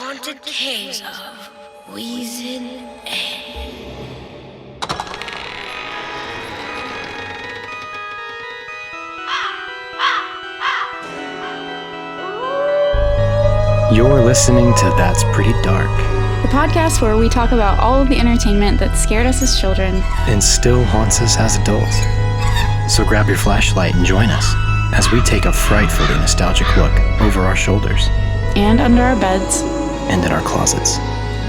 haunted caves of Wheezin and... You're listening to That's Pretty Dark, the podcast where we talk about all of the entertainment that scared us as children and still haunts us as adults. So grab your flashlight and join us as we take a frightfully nostalgic look over our shoulders and under our beds and in our closets.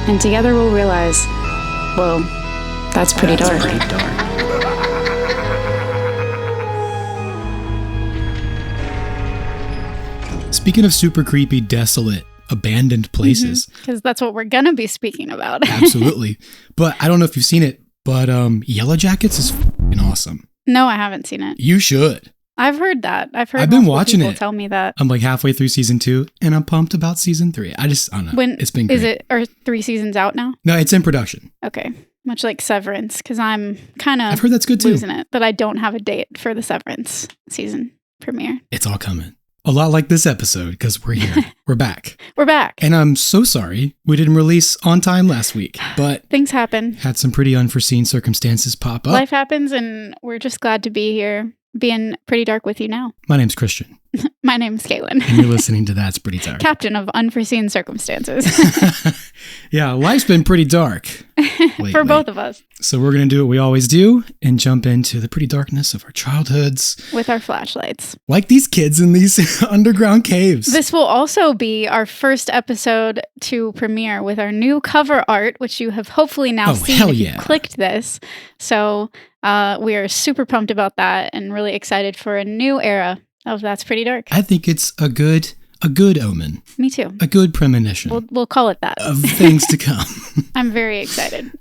And together we'll realize, whoa, that's pretty dark. Pretty dark. Speaking of super creepy, desolate, abandoned places. Because that's what we're going to be speaking about. Absolutely. But I don't know if you've seen it, but Yellow Jackets is f***ing awesome. No, I haven't seen it. You should. I've heard that. I've been watching people it. Tell me that. I'm like halfway through season 2 and I'm pumped about season 3. I don't know. It's been great. Are 3 seasons out now? No, it's in production. Okay. Much like Severance, because I'm kind of I've heard that's good too. Losing it, but I don't have a date for the Severance season premiere. It's all coming. A lot like this episode, because we're here. We're back. We're back. And I'm so sorry we didn't release on time last week, but things happen. Had some pretty unforeseen circumstances pop up. Life happens, and we're just glad to be here, being pretty dark with you now. My name's Christian. My name's Kalyn. And you're listening to That's Pretty Dark. Captain of unforeseen circumstances. Yeah, life's been pretty dark for both of us. So we're going to do what we always do and jump into the pretty darkness of our childhoods. With our flashlights. Like these kids in these underground caves. This will also be our first episode to premiere with our new cover art, which you have hopefully now seen if you clicked this. So we are super pumped about that and really excited for a new era of That's Pretty Dark. I think it's a good omen. Me too. A good premonition. We'll call it that. Of things to come. I'm very excited.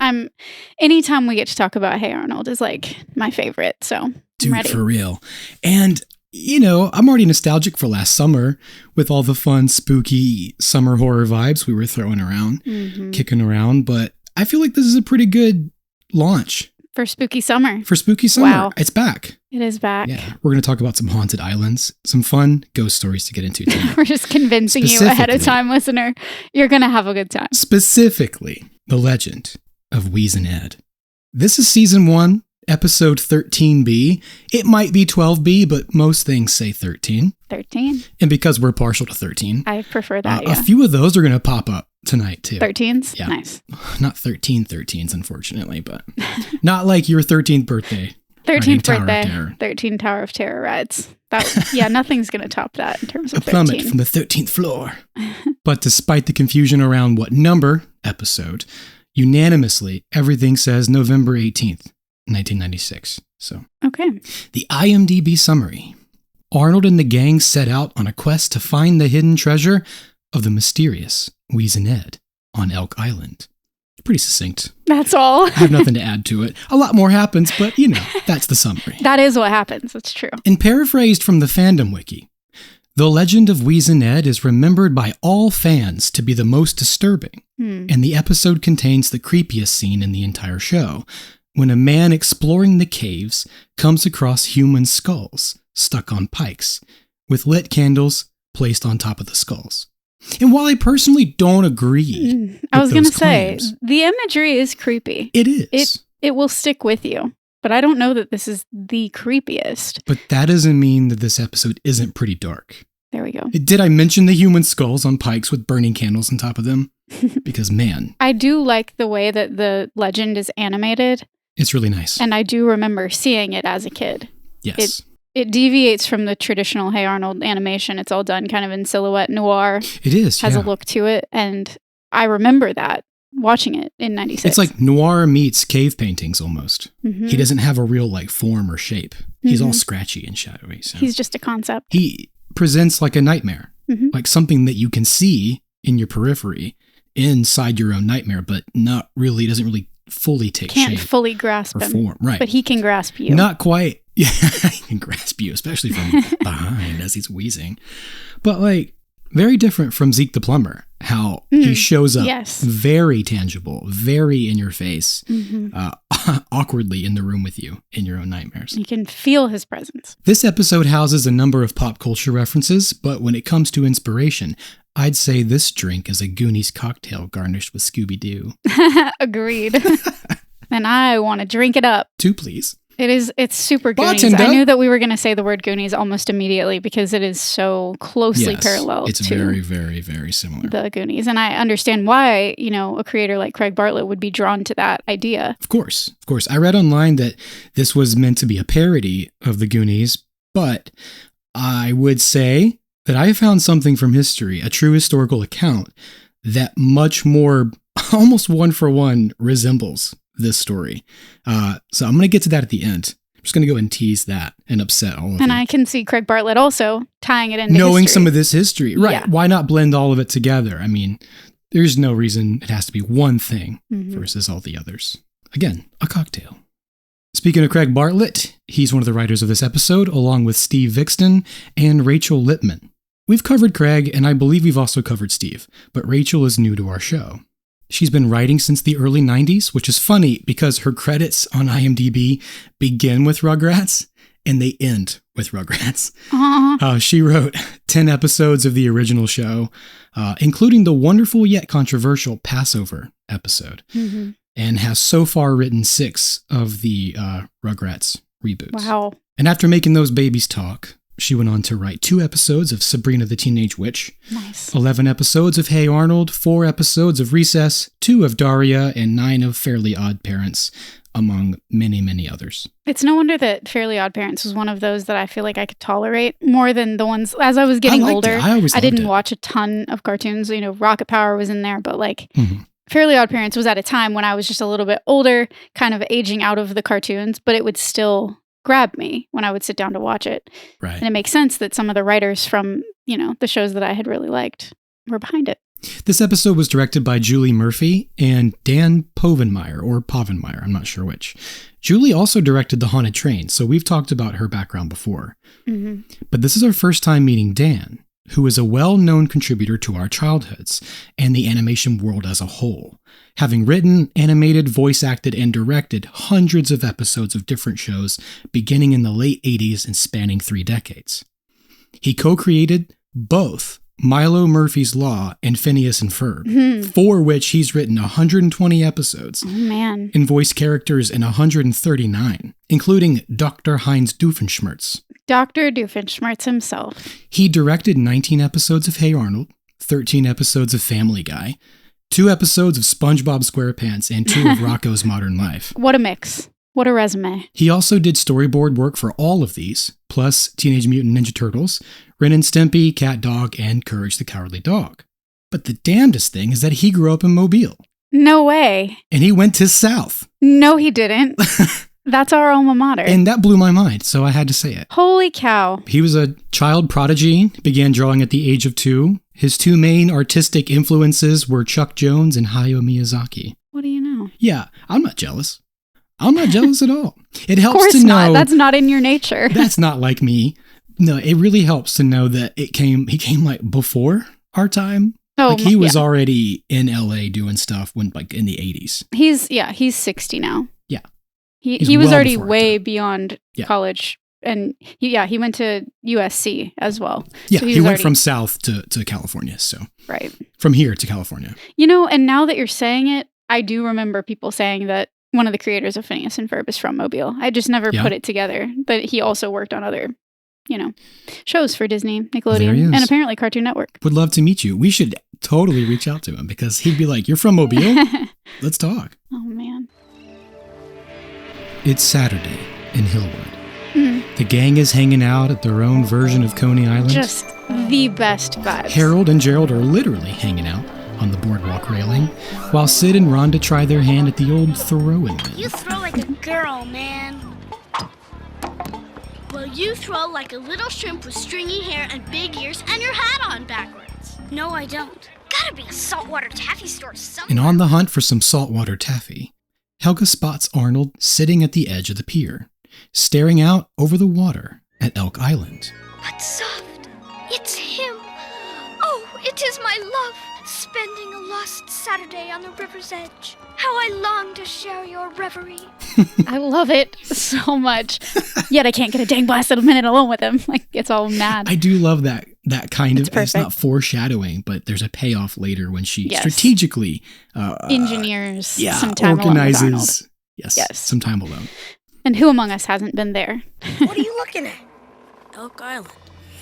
Anytime we get to talk about Hey Arnold is like my favorite. So Dude, I'm ready. For real. And I'm already nostalgic for last summer with all the fun, spooky summer horror vibes we were throwing around, kicking around. But I feel like this is a pretty good launch. For spooky summer. Wow. It's back. It is back. Yeah. We're going to talk about some haunted islands, some fun ghost stories to get into tonight. We're just convincing you ahead of time, listener. You're going to have a good time. Specifically, the legend of Wheezin Ed. This is season 1, episode 13B. It might be 12B, but most things say 13. 13. And because we're partial to 13. I prefer that, yeah. A few of those are going to pop up tonight, too. 13s? Yeah. Nice. Not 13s, unfortunately, but not like your 13th birthday. 13th birthday, 13 Tower of Terror rides. Nothing's going to top that in terms of a plummet from the 13th floor. But despite the confusion around what number episode, unanimously, everything says November 18th, 1996. So, okay. The IMDb summary. Arnold and the gang set out on a quest to find the hidden treasure of the mysterious Wheezin Ed on Elk Island. Pretty succinct. That's all. I have nothing to add to it. A lot more happens, but that's the summary. That is what happens. That's true. And paraphrased from the fandom wiki, the legend of Wheezin Ed is remembered by all fans to be the most disturbing, and the episode contains the creepiest scene in the entire show, when a man exploring the caves comes across human skulls stuck on pikes, with lit candles placed on top of the skulls. And while I personally don't agree, I was going to say, the imagery is creepy. It is. It will stick with you. But I don't know that this is the creepiest. But that doesn't mean that this episode isn't pretty dark. There we go. Did I mention the human skulls on pikes with burning candles on top of them? Because, man. I do like the way that the legend is animated. It's really nice. And I do remember seeing it as a kid. Yes. It deviates from the traditional Hey Arnold animation. It's all done kind of in silhouette noir. It is, Has a look to it. And I remember that watching it in 96. It's like noir meets cave paintings almost. Mm-hmm. He doesn't have a real form or shape. He's all scratchy and shadowy. So. He's just a concept. He presents like a nightmare. Like something that you can see in your periphery inside your own nightmare, but not really, doesn't really fully take shape. Can't fully grasp him. Form. Right. But he can grasp you. Not quite. Yeah, he can grasp you, especially from behind as he's wheezing. But Very different from Zeke the Plumber, how he shows up very tangible, very in your face, awkwardly in the room with you in your own nightmares. You can feel his presence. This episode houses a number of pop culture references, but when it comes to inspiration, I'd say this drink is a Goonies cocktail garnished with Scooby Doo. Agreed. And I want to drink it up. 2, please. It's super Goonies. Bartender. I knew that we were going to say the word Goonies almost immediately because it is so closely parallel it's to very, very, very similar. the Goonies. And I understand why, a creator like Craig Bartlett would be drawn to that idea. Of course. I read online that this was meant to be a parody of the Goonies, but I would say that I found something from history, a true historical account, that much more, almost one-for-one, resembles this story. So I'm going to get to that at the end. I'm just going to go and tease that and upset all of you. And I can see Craig Bartlett also tying it into knowing history. some of this history. Right. Yeah. Why not blend all of it together? I mean, there's no reason it has to be one thing versus all the others. Again, a cocktail. Speaking of Craig Bartlett, he's one of the writers of this episode, along with Steve Vixton and Rachel Lippman. We've covered Craig, and I believe we've also covered Steve, but Rachel is new to our show. She's been writing since the early 90s, which is funny because her credits on IMDb begin with Rugrats and they end with Rugrats. She wrote 10 episodes of the original show, including the wonderful yet controversial Passover episode, and has so far written 6 of the Rugrats reboots. Wow. And after making those babies talk, she went on to write 2 episodes of Sabrina the Teenage Witch, nice. 11 episodes of Hey Arnold, 4 episodes of Recess, 2 of Daria, and 9 of Fairly Odd Parents, among many, many others. It's no wonder that Fairly Odd Parents was one of those that I feel like I could tolerate more than the ones as I was getting older. I didn't watch a ton of cartoons. Rocket Power was in there, but Fairly Odd Parents was at a time when I was just a little bit older, kind of aging out of the cartoons, but it would still grab me when I would sit down to watch it. Right. And it makes sense that some of the writers from, the shows that I had really liked were behind it. This episode was directed by Julie Murphy and Dan Povenmire, or Povenmire, I'm not sure which. Julie also directed The Haunted Train, so we've talked about her background before. But this is our first time meeting Dan, who is a well-known contributor to our childhoods and the animation world as a whole, having written, animated, voice-acted, and directed hundreds of episodes of different shows beginning in the late 80s and spanning 3 decades. He co-created both Milo Murphy's Law and Phineas and Ferb, for which he's written 120 episodes and voiced characters in 139, including Dr. Heinz Doofenshmirtz. Dr. Doofenshmirtz himself. He directed 19 episodes of Hey Arnold, 13 episodes of Family Guy, 2 episodes of SpongeBob SquarePants, and 2 of Rocko's Modern Life. What a mix. What a resume. He also did storyboard work for all of these, plus Teenage Mutant Ninja Turtles, Ren and Stimpy, Cat Dog, and Courage the Cowardly Dog. But the damnedest thing is that he grew up in Mobile. No way. And he went to South. No, he didn't. That's our alma mater. And that blew my mind, so I had to say it. Holy cow. He was a child prodigy, began drawing at the age of 2. His 2 main artistic influences were Chuck Jones and Hayao Miyazaki. What do you know? Yeah, I'm not jealous. I'm not jealous at all. It helps of course to know. Not. That's not in your nature. That's not like me. No, it really helps to know that he came like before our time. Oh, like he was already in LA doing stuff when like in the 80s. He's 60 now. Yeah. He was already way beyond college. And he went to USC as well. Yeah, so he went from South to California. So right. From here to California. And now that you're saying it, I do remember people saying that one of the creators of Phineas and Ferb is from Mobile. I just never put it together. But he also worked on other, shows for Disney, Nickelodeon, and apparently Cartoon Network. Would love to meet you. We should totally reach out to him because he'd be like, "You're from Mobile? Let's talk." Oh, man. It's Saturday in Hillwood. The gang is hanging out at their own version of Coney Island. Just the best vibes. Harold and Gerald are literally hanging out on the boardwalk railing, while Sid and Rhonda try their hand at the old throwing. You throw like a girl, man. Well, you throw like a little shrimp with stringy hair and big ears and your hat on backwards. No, I don't. Gotta be a saltwater taffy store somewhere. And on the hunt for some saltwater taffy, Helga spots Arnold sitting at the edge of the pier, staring out over the water at Elk Island. But soft, it's him. Oh, it is my love, spending a lost Saturday on the river's edge. How I long to share your reverie. I love it so much. Yet I can't get a dang blasted minute alone with him. Like, it's all mad. I do love that kind of, perfect. It's not foreshadowing, but there's a payoff later when she strategically engineers some time organizes, alone with Arnold. yes, some time alone. And who among us hasn't been there? What are you looking at? Elk Island.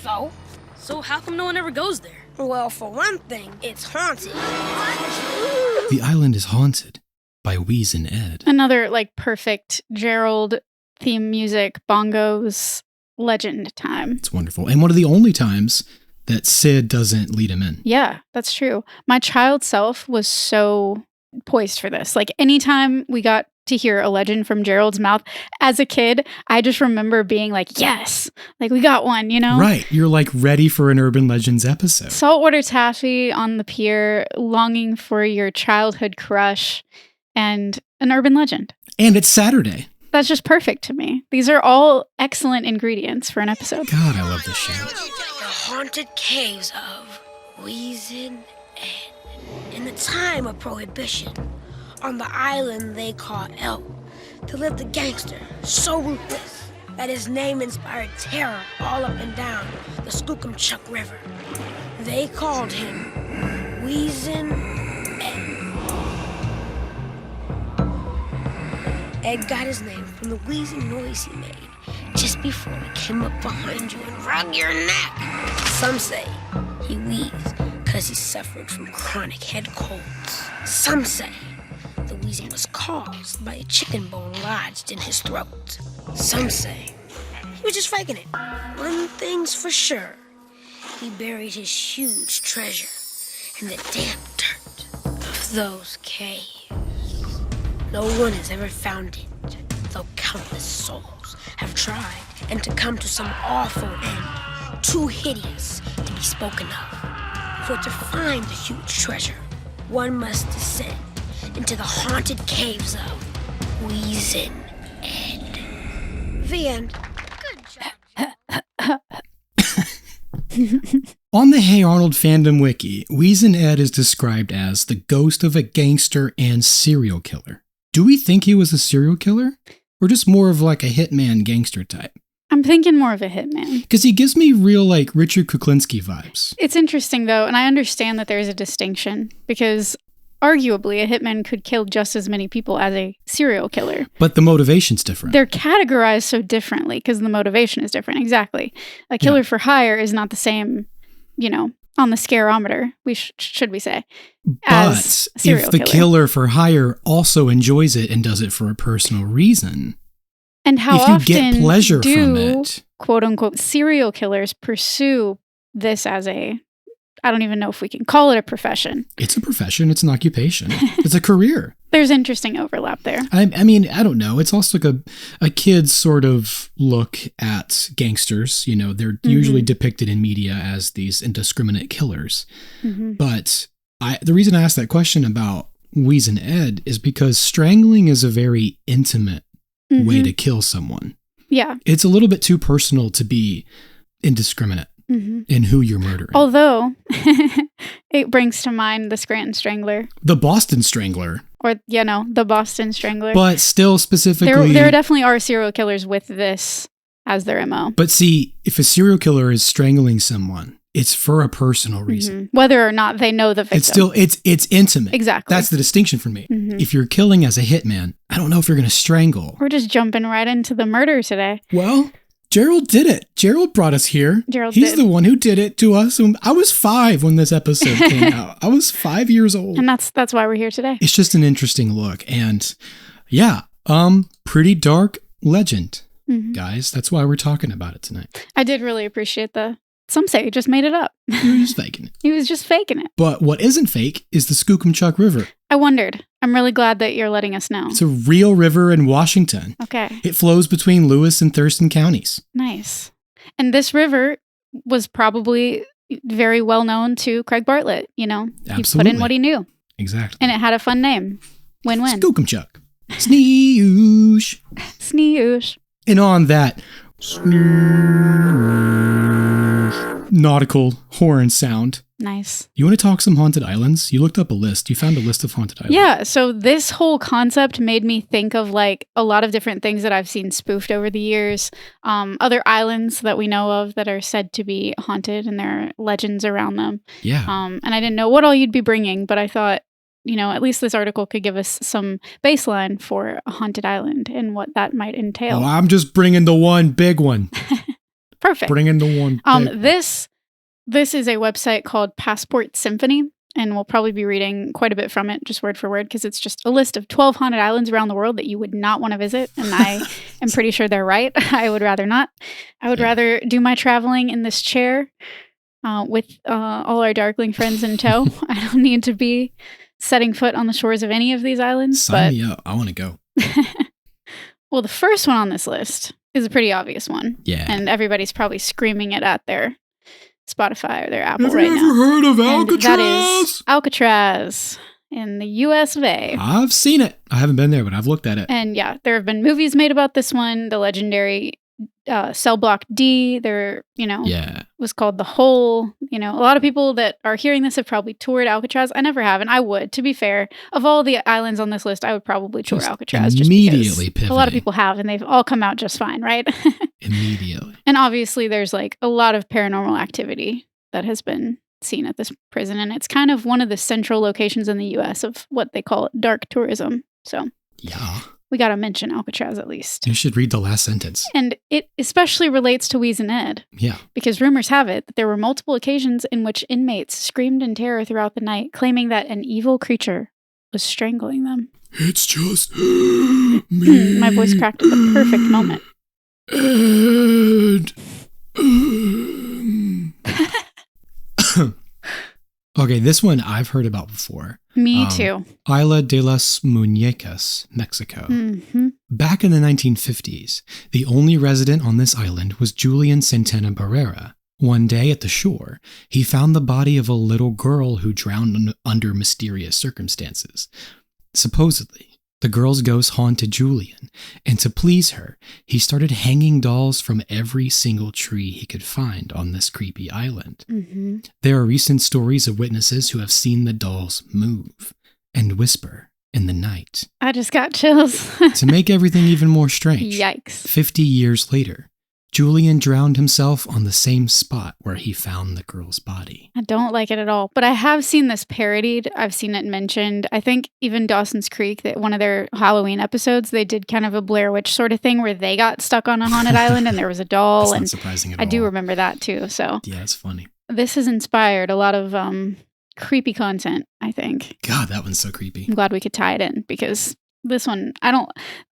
So? So how come no one ever goes there? Well, for one thing, it's haunted. The island is haunted by Wheezin Ed. Another, like, perfect Gerald theme music, bongos, legend time. It's wonderful. And one of the only times that Sid doesn't lead him in. Yeah, that's true. My child self was so poised for this. Like, anytime we got to hear a legend from Gerald's mouth as a kid, I just remember being like, yes, like, we got one, you know? Right. You're like ready for an Urban Legends episode. Saltwater taffy on the pier, longing for your childhood crush, and an urban legend. And it's Saturday. That's just perfect to me. These are all excellent ingredients for an episode. God, I love this show. The haunted caves of Wheezin and In the time of Prohibition, on the island they call Elk, there lived a gangster so ruthless that his name inspired terror all up and down the Skookumchuck River. They called him Wheezin Ed. Ed got his name from the wheezing noise he made just before he came up behind you and wrung your neck. Some say he wheezed because he suffered from chronic head colds. Some say the wheezing was caused by a chicken bone lodged in his throat. Some say he was just faking it. One thing's for sure, he buried his huge treasure in the damp dirt of those caves. No one has ever found it, though countless souls have tried, and to come to some awful end, too hideous to be spoken of. For to find the huge treasure, one must descend into the haunted caves of Wheezin Ed. The end. Good job. On the Hey Arnold fandom wiki, Wheezin Ed is described as the ghost of a gangster and serial killer. Do we think he was a serial killer? Or just more of like a hitman gangster type? I'm thinking more of a hitman. Because he gives me real like Richard Kuklinski vibes. It's interesting though, and I understand that there's a distinction because arguably a hitman could kill just as many people as a serial killer. But the motivation's different. They're categorized so differently because the motivation is different. Exactly. A killer for hire is not the same, you know, on the scareometer, should we say. But if the killer for hire also enjoys it and does it for a personal reason, and how if you often get pleasure do from it, quote unquote serial killers pursue this as a, I don't even know if we can call it a profession. It's a profession. It's an occupation. It's a career. There's interesting overlap there. I mean, I don't know. It's also like a kid's sort of look at gangsters. You know, they're usually depicted in media as these indiscriminate killers. But the reason I asked that question about Wheezin Ed is because strangling is a very intimate way to kill someone. Yeah. It's a little bit too personal to be indiscriminate in who you're murdering. Although, it brings to mind the Scranton Strangler. The Boston Strangler. Or, you know, the Boston Strangler. But still specifically... There definitely are serial killers with this as their MO. But see, if a serial killer is strangling someone, it's for a personal reason. Whether or not they know the victim. It's intimate. Exactly. That's the distinction for me. If you're killing as a hitman, I don't know if you're going to strangle. We're just jumping right into the murder today. Well, Gerald did it. Gerald brought us here. He's the one who did it to us. I was 5 when this episode came out. I was 5 years old. And that's why we're here today. It's just an interesting look. And yeah, pretty dark legend, guys. That's why we're talking about it tonight. I did really appreciate some say he just made it up. He was just faking it. He was just faking it. But what isn't fake is the Skookumchuck River. I wondered. I'm really glad that you're letting us know. It's a real river in Washington. Okay. It flows between Lewis and Thurston counties. Nice. And this river was probably very well known to Craig Bartlett, you know? Absolutely. He put in what he knew. Exactly. And it had a fun name. Win-win. Skookumchuck. Sneeush. Sneeush. And on that... nautical horn sound. Nice. You want to talk some haunted islands? You looked up a list. You found a list of haunted islands. Yeah, so this whole concept made me think of like a lot of different things that I've seen spoofed over the years. Other islands that we know of that are said to be haunted and there are legends around them. Yeah. And I didn't know what all you'd be bringing, but I thought, at least this article could give us some baseline for a haunted island and what that might entail. Oh, I'm just bringing the one big one. Perfect. Bringing the one big This is a website called Passport Symphony, and we'll probably be reading quite a bit from it, just word for word, because it's just a list of 12 haunted islands around the world that you would not want to visit, and I am pretty sure they're right. I would rather not. I would rather do my traveling in this chair with all our Darkling friends in tow. I don't need to be setting foot on the shores of any of these islands. Sign me up. I want to go. Well, the first one on this list is a pretty obvious one. Yeah. And everybody's probably screaming it at their Spotify or their Apple Have right you now. ever heard of Alcatraz? And that is Alcatraz in the US of A. I've seen it. I haven't been there, but I've looked at it. And yeah, there have been movies made about this one. The legendary Cell Block D, there, was called The Hole. A lot of people that are hearing this have probably toured Alcatraz. I never have, and I would. To be fair, of all the islands on this list, I would probably tour Alcatraz. Immediately just a lot of people have, and they've all come out just fine, right? Immediately. And obviously, there's like a lot of paranormal activity that has been seen at this prison, and it's kind of one of the central locations in the U.S. of what they call dark tourism. So yeah. We got to mention Alcatraz at least. You should read the last sentence. And it especially relates to Wheezin Ed. Yeah. Because rumors have it that there were multiple occasions in which inmates screamed in terror throughout the night, claiming that an evil creature was strangling them. It's just me. My voice cracked at the perfect moment. Okay, this one I've heard about before. Me too. Isla de las Muñecas, Mexico. Mm-hmm. Back in the 1950s, the only resident on this island was Julian Santana Barrera. One day at the shore, he found the body of a little girl who drowned under mysterious circumstances. Supposedly, the girl's ghost haunted Julian, and to please her, he started hanging dolls from every single tree he could find on this creepy island. Mm-hmm. There are recent stories of witnesses who have seen the dolls move and whisper in the night. I just got chills. To make everything even more strange, Yikes. 50 years later, Julian drowned himself on the same spot where he found the girl's body. I don't like it at all, but I have seen this parodied. I've seen it mentioned. I think even Dawson's Creek, that one of their Halloween episodes, they did kind of a Blair Witch sort of thing where they got stuck on a haunted island and there was a doll. That's not surprising at all. I do remember that too. So yeah, it's funny. This has inspired a lot of creepy content, I think. God, that one's so creepy. I'm glad we could tie it in because this one,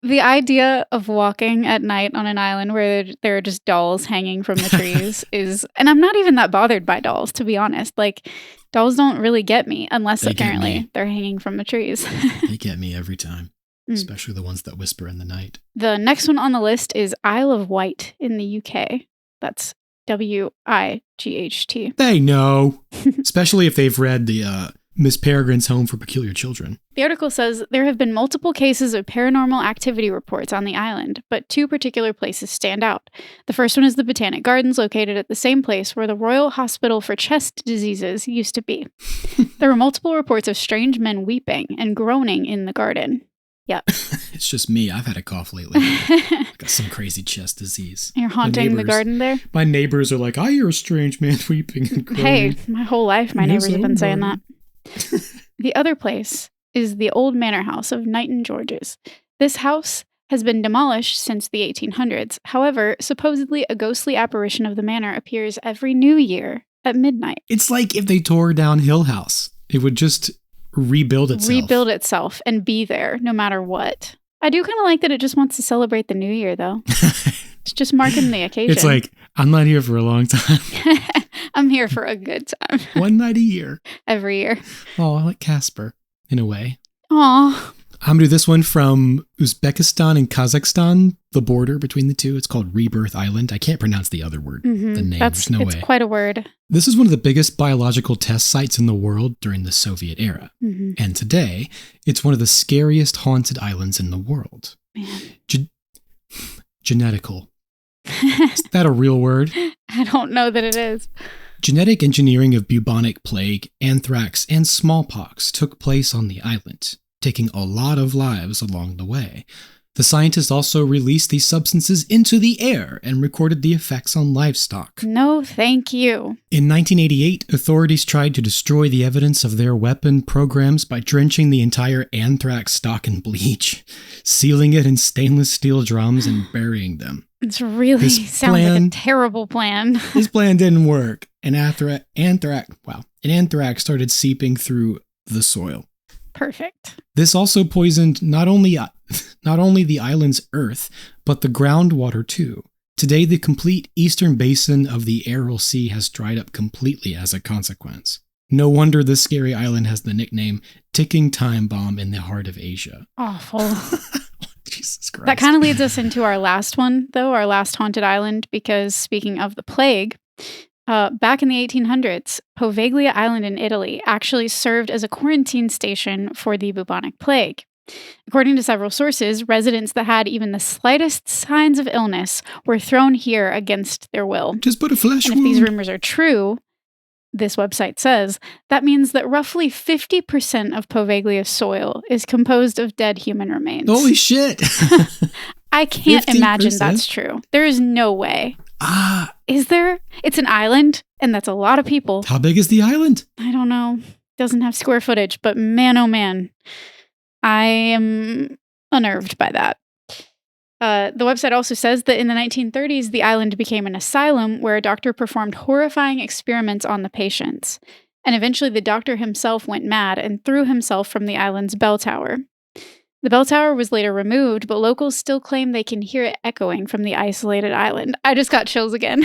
the idea of walking at night on an island where there are just dolls hanging from the trees is, and I'm not even that bothered by dolls, to be honest. Like, dolls don't really get me unless apparently they're hanging from the trees. They get me every time, especially the ones that whisper in the night. The next one on the list is Isle of Wight in the UK. That's WIGHT. They know, especially if they've read the Miss Peregrine's Home for Peculiar Children. The article says there have been multiple cases of paranormal activity reports on the island, but two particular places stand out. The first one is the Botanic Gardens, located at the same place where the Royal Hospital for Chest Diseases used to be. There were multiple reports of strange men weeping and groaning in the garden. Yep. It's just me. I've had a cough lately. I got some crazy chest disease. You're haunting the garden there? My neighbors are like, I hear a strange man weeping and groaning. Hey, my whole life my neighbors have been saying that. The other place is the old manor house of Knighton George's. This house has been demolished since the 1800s. However, supposedly a ghostly apparition of the manor appears every New Year at midnight. It's like if they tore down Hill House. It would just rebuild itself and be there no matter what. I do kind of like that it just wants to celebrate the New Year, though. It's just marking the occasion. It's like, I'm not here for a long time. I'm here for a good time. One night a year. Every year. Oh, I like Casper, in a way. Aw. I'm going to do this one from Uzbekistan and Kazakhstan, the border between the two. It's called Rebirth Island. I can't pronounce the other word, the name. There's no way. It's quite a word. This is one of the biggest biological test sites in the world during the Soviet era. Mm-hmm. And today, it's one of the scariest haunted islands in the world. Man. Genetical. Is that a real word? I don't know that it is. Genetic engineering of bubonic plague, anthrax, and smallpox took place on the island, taking a lot of lives along the way. The scientists also released these substances into the air and recorded the effects on livestock. No, thank you. In 1988, authorities tried to destroy the evidence of their weapon programs by drenching the entire anthrax stock in bleach, sealing it in stainless steel drums, and burying them. It's really sounds like a terrible plan. This plan didn't work, and anthrax started seeping through the soil. Perfect. This also poisoned not only the island's earth, but the groundwater too. Today, the complete eastern basin of the Aral Sea has dried up completely as a consequence. No wonder this scary island has the nickname Ticking Time Bomb in the Heart of Asia. Awful. Jesus Christ. That kind of leads us into our last one, though, our last haunted island, because speaking of the plague, back in the 1800s, Poveglia Island in Italy actually served as a quarantine station for the bubonic plague. According to several sources, residents that had even the slightest signs of illness were thrown here against their will. Just put a flesh wound. And if these rumors are true, this website says, that means that roughly 50% of Poveglia's soil is composed of dead human remains. Holy shit! I can't 50%? imagine that's true. There is no way. Is there? It's an island, and that's a lot of people. How big is the island? I don't know. Doesn't have square footage, but man, oh man. I am unnerved by that. The website also says that in the 1930s, the island became an asylum where a doctor performed horrifying experiments on the patients. And eventually the doctor himself went mad and threw himself from the island's bell tower. The bell tower was later removed, but locals still claim they can hear it echoing from the isolated island. I just got chills again.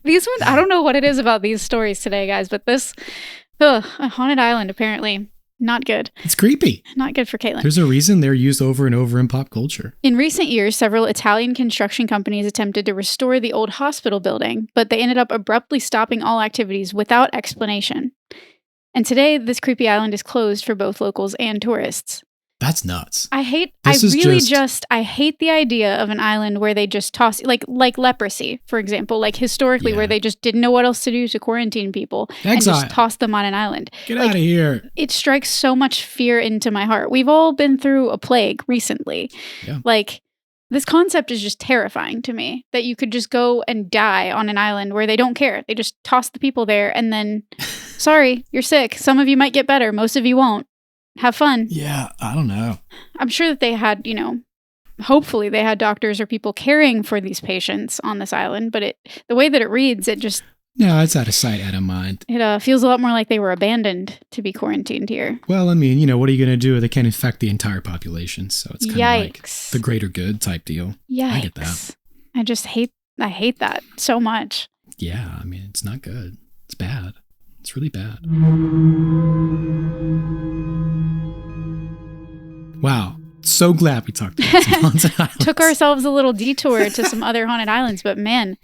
These ones, I don't know what it is about these stories today, guys, but this, a haunted island, apparently. Not good. It's creepy. Not good for Kalyn. There's a reason they're used over and over in pop culture. In recent years, several Italian construction companies attempted to restore the old hospital building, but they ended up abruptly stopping all activities without explanation. And today, this creepy island is closed for both locals and tourists. That's nuts. I hate the idea of an island where they just toss, like leprosy, for example, like historically where they just didn't know what else to do to quarantine people and just toss them on an island. Get out of here. It strikes so much fear into my heart. We've all been through a plague recently. Yeah. Like, this concept is just terrifying to me, that you could just go and die on an island where they don't care. They just toss the people there and then, sorry, you're sick. Some of you might get better. Most of you won't. Have fun. Yeah, I don't know. I'm sure that they had, hopefully they had doctors or people caring for these patients on this island, but the way that it reads, it just... No, it's out of sight, out of mind. It feels a lot more like they were abandoned to be quarantined here. Well, I mean, what are you going to do? They can't infect the entire population, so it's kind of like the greater good type deal. Yikes. I get that. I hate that so much. Yeah, I mean, it's not good. It's bad. It's really bad. Wow. So glad we talked about some haunted islands. Took ourselves a little detour to some other haunted islands, but man,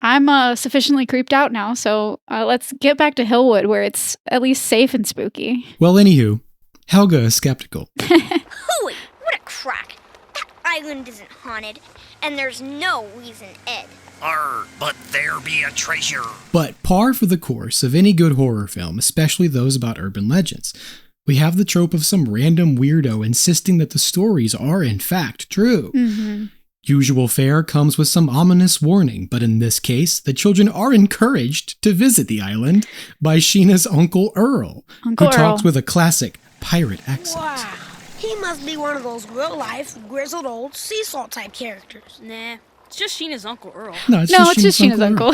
I'm sufficiently creeped out now, so let's get back to Hillwood, where it's at least safe and spooky. Well, anywho, Helga is skeptical. Hooey, what a crack. That island isn't haunted, and there's no Wheezin Ed. But there be a treasure. But par for the course of any good horror film, especially those about urban legends, we have the trope of some random weirdo insisting that the stories are in fact true. Mm-hmm. Usual fare comes with some ominous warning, but in this case, the children are encouraged to visit the island by Sheena's Uncle Earl, who talks with a classic pirate accent. Wow, he must be one of those real-life, grizzled old sea salt type characters. Nah, it's just Sheena's Uncle Earl. No, it's just Sheena's uncle.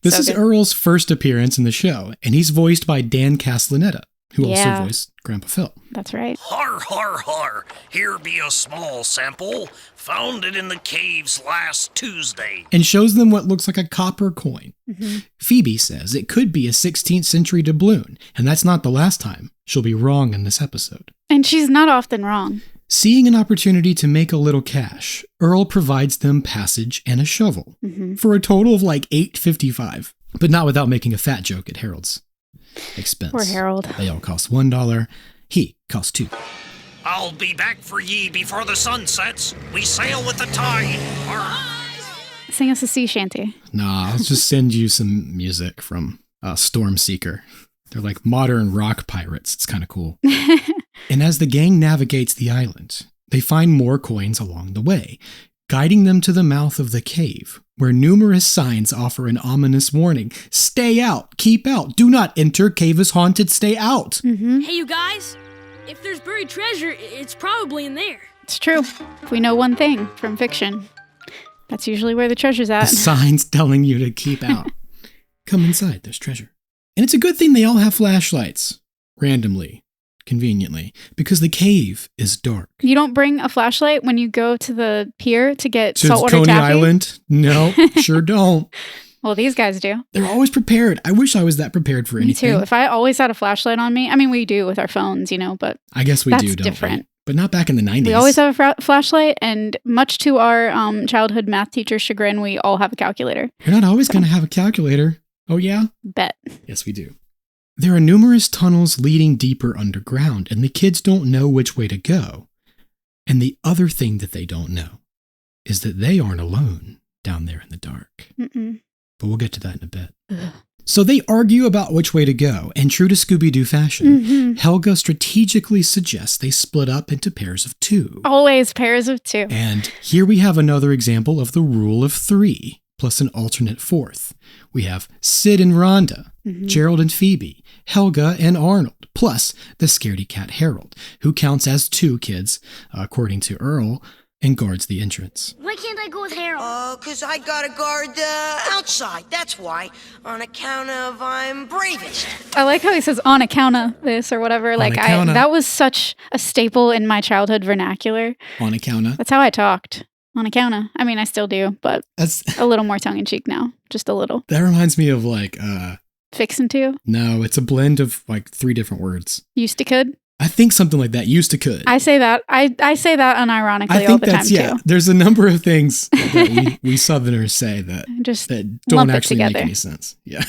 This is Earl's first appearance in the show, and he's voiced by Dan Castellaneta, who also voiced Grandpa Phil. That's right. Har, har, har. Here be a small sample, found it in the caves last Tuesday. And shows them what looks like a copper coin. Mm-hmm. Phoebe says it could be a 16th century doubloon, and that's not the last time she'll be wrong in this episode. And she's not often wrong. Seeing an opportunity to make a little cash, Earl provides them passage and a shovel for a total of like $8.55, but not without making a fat joke at Harold's expense. Poor Harold. They all cost $1. He costs $2. I'll be back for ye before the sun sets. We sail with the tide. Sing us a sea shanty. Nah, I'll just send you some music from Stormseeker. They're like modern rock pirates. It's kind of cool. And as the gang navigates the island, they find more coins along the way, guiding them to the mouth of the cave, where numerous signs offer an ominous warning. Stay out, keep out, do not enter, cave is haunted, stay out. Mm-hmm. Hey, you guys, if there's buried treasure, it's probably in there. It's true. If we know one thing from fiction, that's usually where the treasure's at. The signs telling you to keep out. Come inside, there's treasure. And it's a good thing they all have flashlights, randomly, conveniently, because the cave is dark. You don't bring a flashlight when you go to the pier to get saltwater Coney taffy? Island? No, sure don't. Well, these guys do. They're always prepared. I wish I was that prepared for anything. Me too. If I always had a flashlight on me, I mean, we do with our phones, but I guess we that's do, don't different. we? But not back in the 90s. We always have a flashlight, and much to our childhood math teacher's chagrin, we all have a calculator. You're not always going to have a calculator. Oh, yeah? Bet. Yes, we do. There are numerous tunnels leading deeper underground, and the kids don't know which way to go. And the other thing that they don't know is that they aren't alone down there in the dark. Mm-mm. But we'll get to that in a bit. Ugh. So they argue about which way to go, and true to Scooby Doo fashion, Helga strategically suggests they split up into pairs of 2. Always pairs of 2. And here we have another example of the rule of 3, plus an alternate 4th. We have Sid and Rhonda, Gerald and Phoebe, Helga and Arnold, plus the scaredy cat Harold, who counts as 2 kids, according to Earl, and guards the entrance. Why can't I go with Harold? 'Cause I gotta guard the outside, that's why. On account of I'm bravest. I like how he says on account of this or whatever. That was such a staple in my childhood vernacular. On account of? That's how I talked. On account of. I mean, I still do, but that's a little more tongue-in-cheek now. Just a little. That reminds me of Fixin' to? No, it's a blend of 3 different words. Used to could? I think something like that. Used to could. I say that. I say that unironically all the time too. There's a number of things that we Southerners say that don't actually make any sense. Yeah.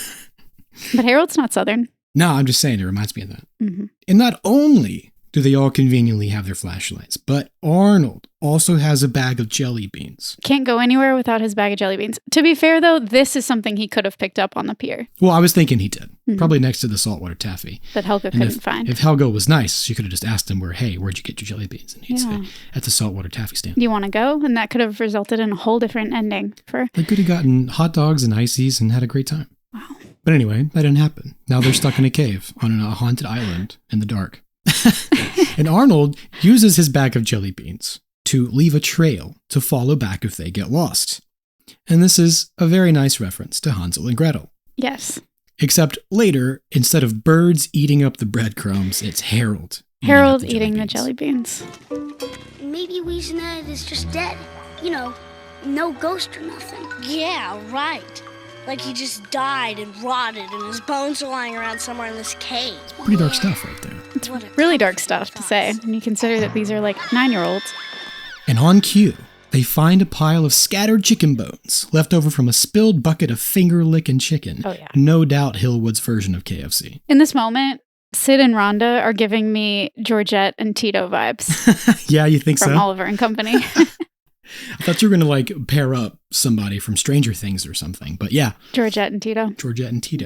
But Harold's not Southern. No, I'm just saying it reminds me of that. Mm-hmm. And not only do they all conveniently have their flashlights, but Arnold also has a bag of jelly beans. Can't go anywhere without his bag of jelly beans. To be fair, though, this is something he could have picked up on the pier. Well, I was thinking he did. Mm-hmm. Probably next to the saltwater taffy. That Helga couldn't find. If Helga was nice, she could have just asked him where'd you get your jelly beans? And he'd say, at the saltwater taffy stand. You want to go? And that could have resulted in a whole different ending. They could have gotten hot dogs and ices and had a great time. Wow. But anyway, that didn't happen. Now they're stuck in a cave on a haunted island in the dark. And Arnold uses his bag of jelly beans to leave a trail to follow back if they get lost. And this is a very nice reference to Hansel and Gretel. Yes. Except later, instead of birds eating up the breadcrumbs, it's Harold. Eating the jelly beans. Maybe Wheezin is just dead. No ghost or nothing. Yeah, right. Like he just died and rotted and his bones are lying around somewhere in this cave. Pretty dark stuff right there. It's really dark stuff to say when you consider that these are like 9-year-olds. And on cue, they find a pile of scattered chicken bones left over from a spilled bucket of finger-licking chicken. Oh, yeah. No doubt Hillwood's version of KFC. In this moment, Sid and Rhonda are giving me Georgette and Tito vibes. Yeah, you think so? From Oliver and Company. I thought you were going to pair up somebody from Stranger Things or something, but yeah. Georgette and Tito.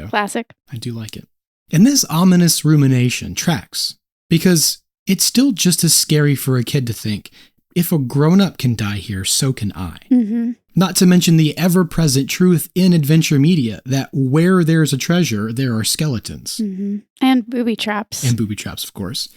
Classic. I do like it. And this ominous rumination tracks because it's still just as scary for a kid to think, if a grown-up can die here, so can I. Mm-hmm. Not to mention the ever-present truth in adventure media that where there's a treasure, there are skeletons. Mm-hmm. And booby traps. Of course.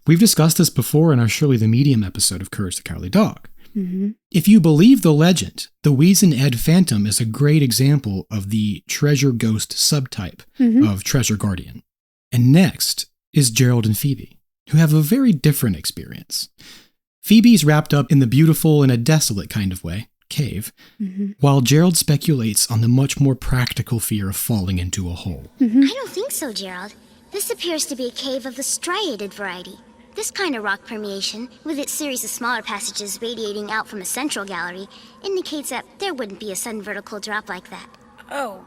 We've discussed this before in our Shirley the Medium episode of Courage the Cowardly Dog. Mm-hmm. If you believe the legend, the Wheezin Phantom is a great example of the treasure ghost subtype of treasure guardian. And next is Gerald and Phoebe, who have a very different experience. Phoebe's wrapped up in the beautiful in a desolate kind of way, cave, while Gerald speculates on the much more practical fear of falling into a hole. I don't think so, Gerald. This appears to be a cave of the striated variety. This kind of rock permeation, with its series of smaller passages radiating out from a central gallery, indicates that there wouldn't be a sudden vertical drop like that. Oh,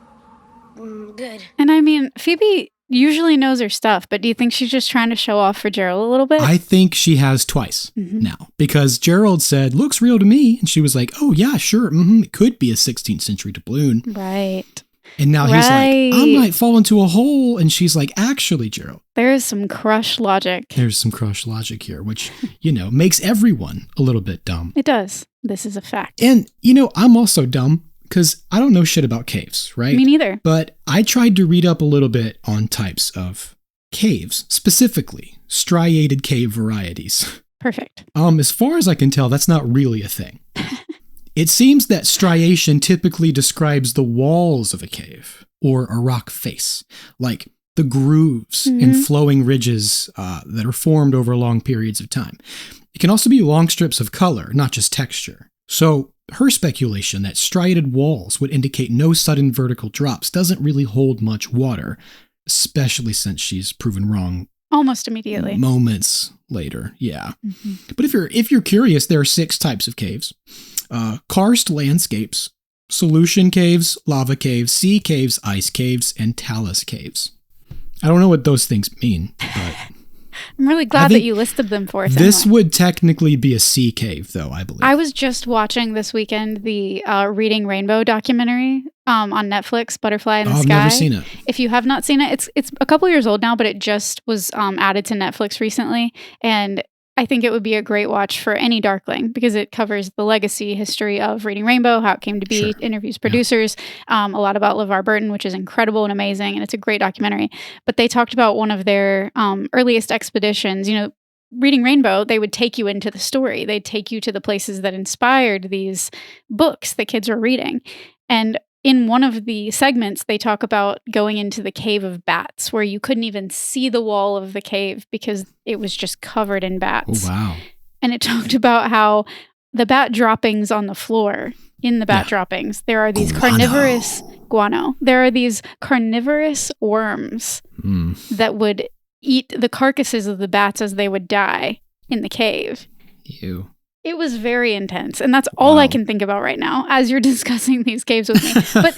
good. And I mean, Phoebe usually knows her stuff, but do you think she's just trying to show off for Gerald a little bit? I think she has twice now, because Gerald said, looks real to me. And she was like, oh, yeah, sure. It could be a 16th century doubloon. Right. And now he's like, I might fall into a hole. And she's like, actually, Gerald. There is some crush logic. There's some crush logic here, which, makes everyone a little bit dumb. It does. This is a fact. And, I'm also dumb because I don't know shit about caves, right? Me neither. But I tried to read up a little bit on types of caves, specifically striated cave varieties. Perfect. As far as I can tell, that's not really a thing. It seems that striation typically describes the walls of a cave or a rock face, like the grooves and flowing ridges that are formed over long periods of time. It can also be long strips of color, not just texture. So her speculation that striated walls would indicate no sudden vertical drops doesn't really hold much water, especially since she's proven wrong almost immediately. Moments later, yeah. But if you're curious, there are 6 types of caves. Karst landscapes, solution caves, lava caves, sea caves, ice caves, and talus caves. I don't know what those things mean, but I'm really glad that you listed them for us. This anyway. would technically be a sea cave, though, I believe. I was just watching this weekend the Reading Rainbow documentary on Netflix, Butterfly in the Sky. I've never seen it. If you have not seen it, it's a couple years old now, but it just was added to Netflix recently. And I think it would be a great watch for any Darkling because it covers the legacy history of Reading Rainbow, how it came to be, interviews producers, a lot about LeVar Burton, which is incredible and amazing, and it's a great documentary. But they talked about one of their earliest expeditions. Reading Rainbow, they would take you into the story. They'd take you to the places that inspired these books that kids were reading. And in one of the segments, they talk about going into the cave of bats, where you couldn't even see the wall of the cave because it was just covered in bats. Oh, wow. And it talked about how the bat droppings on the floor, in the bat droppings, there are these carnivorous guano. There are these carnivorous worms that would eat the carcasses of the bats as they would die in the cave. Ew. It was very intense, and that's all I can think about right now as you're discussing these caves with me. But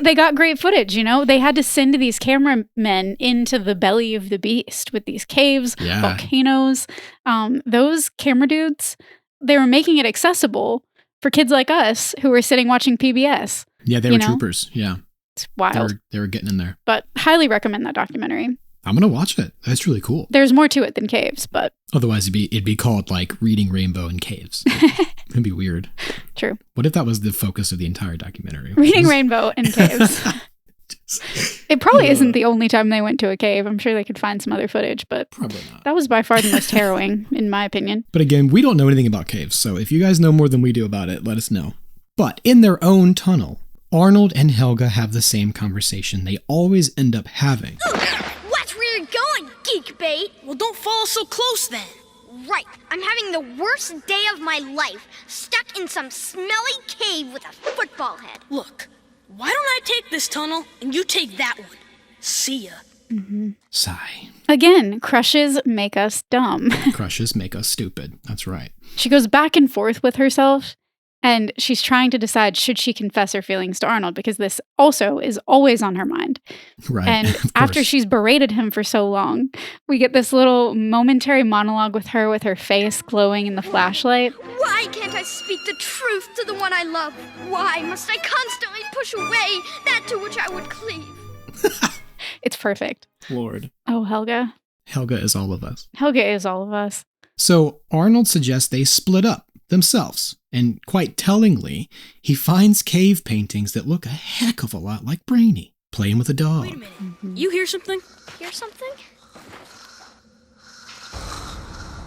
they got great footage, They had to send these cameramen into the belly of the beast with these caves, volcanoes. Those camera dudes, they were making it accessible for kids like us who were sitting watching PBS. Yeah, they were troopers, yeah. It's wild. They were getting in there. But highly recommend that documentary. I'm going to watch it. That's really cool. There's more to it than caves, but... Otherwise, it'd be called, Reading Rainbow in Caves. It'd be weird. True. What if that was the focus of the entire documentary? Reading Rainbow in Caves. It probably isn't the only time they went to a cave. I'm sure they could find some other footage, but... Probably not. That was by far the most harrowing, in my opinion. But again, we don't know anything about caves, so if you guys know more than we do about it, let us know. But in their own tunnel, Arnold and Helga have the same conversation they always end up having. Watch where you're going, geek bait! Well, don't follow so close then. Right, I'm having the worst day of my life, stuck in some smelly cave with a football head. Look, why don't I take this tunnel and you take that one? See ya. Sigh. Again, crushes make us dumb. Crushes make us stupid. That's right. She goes back and forth with herself, and she's trying to decide, should she confess her feelings to Arnold? Because this also is always on her mind. Right. And after she's berated him for so long, we get this little momentary monologue with her face glowing in the flashlight. Why can't I speak the truth to the one I love? Why must I constantly push away that to which I would cleave? It's perfect. Lord. Oh, Helga. Helga is all of us. Helga is all of us. So Arnold suggests they split up themselves. And quite tellingly, he finds cave paintings that look a heck of a lot like Brainy, playing with a dog. Wait a minute. You hear something? Hear something?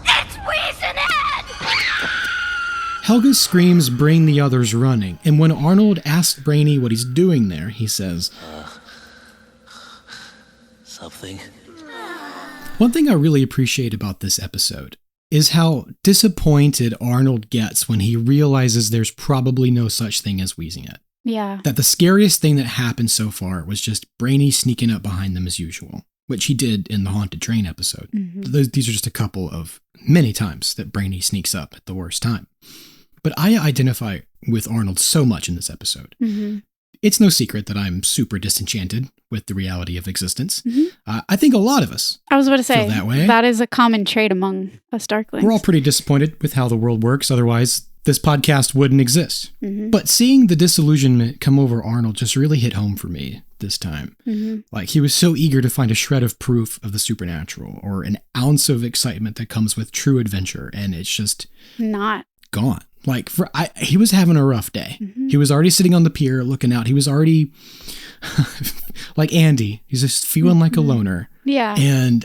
It's Wheezin! Helga's screams bring the others running, and when Arnold asks Brainy what he's doing there, he says, Something. One thing I really appreciate about this episode is how disappointed Arnold gets when he realizes there's probably no such thing as wheezing it. Yeah. That the scariest thing that happened so far was just Brainy sneaking up behind them as usual, which he did in the Haunted Train episode. These are just a couple of many times that Brainy sneaks up at the worst time. But I identify with Arnold so much in this episode. it's no secret that I'm super disenchanted with the reality of existence. I think a lot of us I was about to say, feel that way. That is a common trait among us Darklings. We're all pretty disappointed with how the world works. Otherwise, this podcast wouldn't exist. But seeing the disillusionment come over Arnold just really hit home for me this time. Like, he was so eager to find a shred of proof of the supernatural or an ounce of excitement that comes with true adventure, and it's just not gone. Like, he was having a rough day. He was already sitting on the pier looking out. He was already like Andy. He's just feeling like a loner. Yeah. And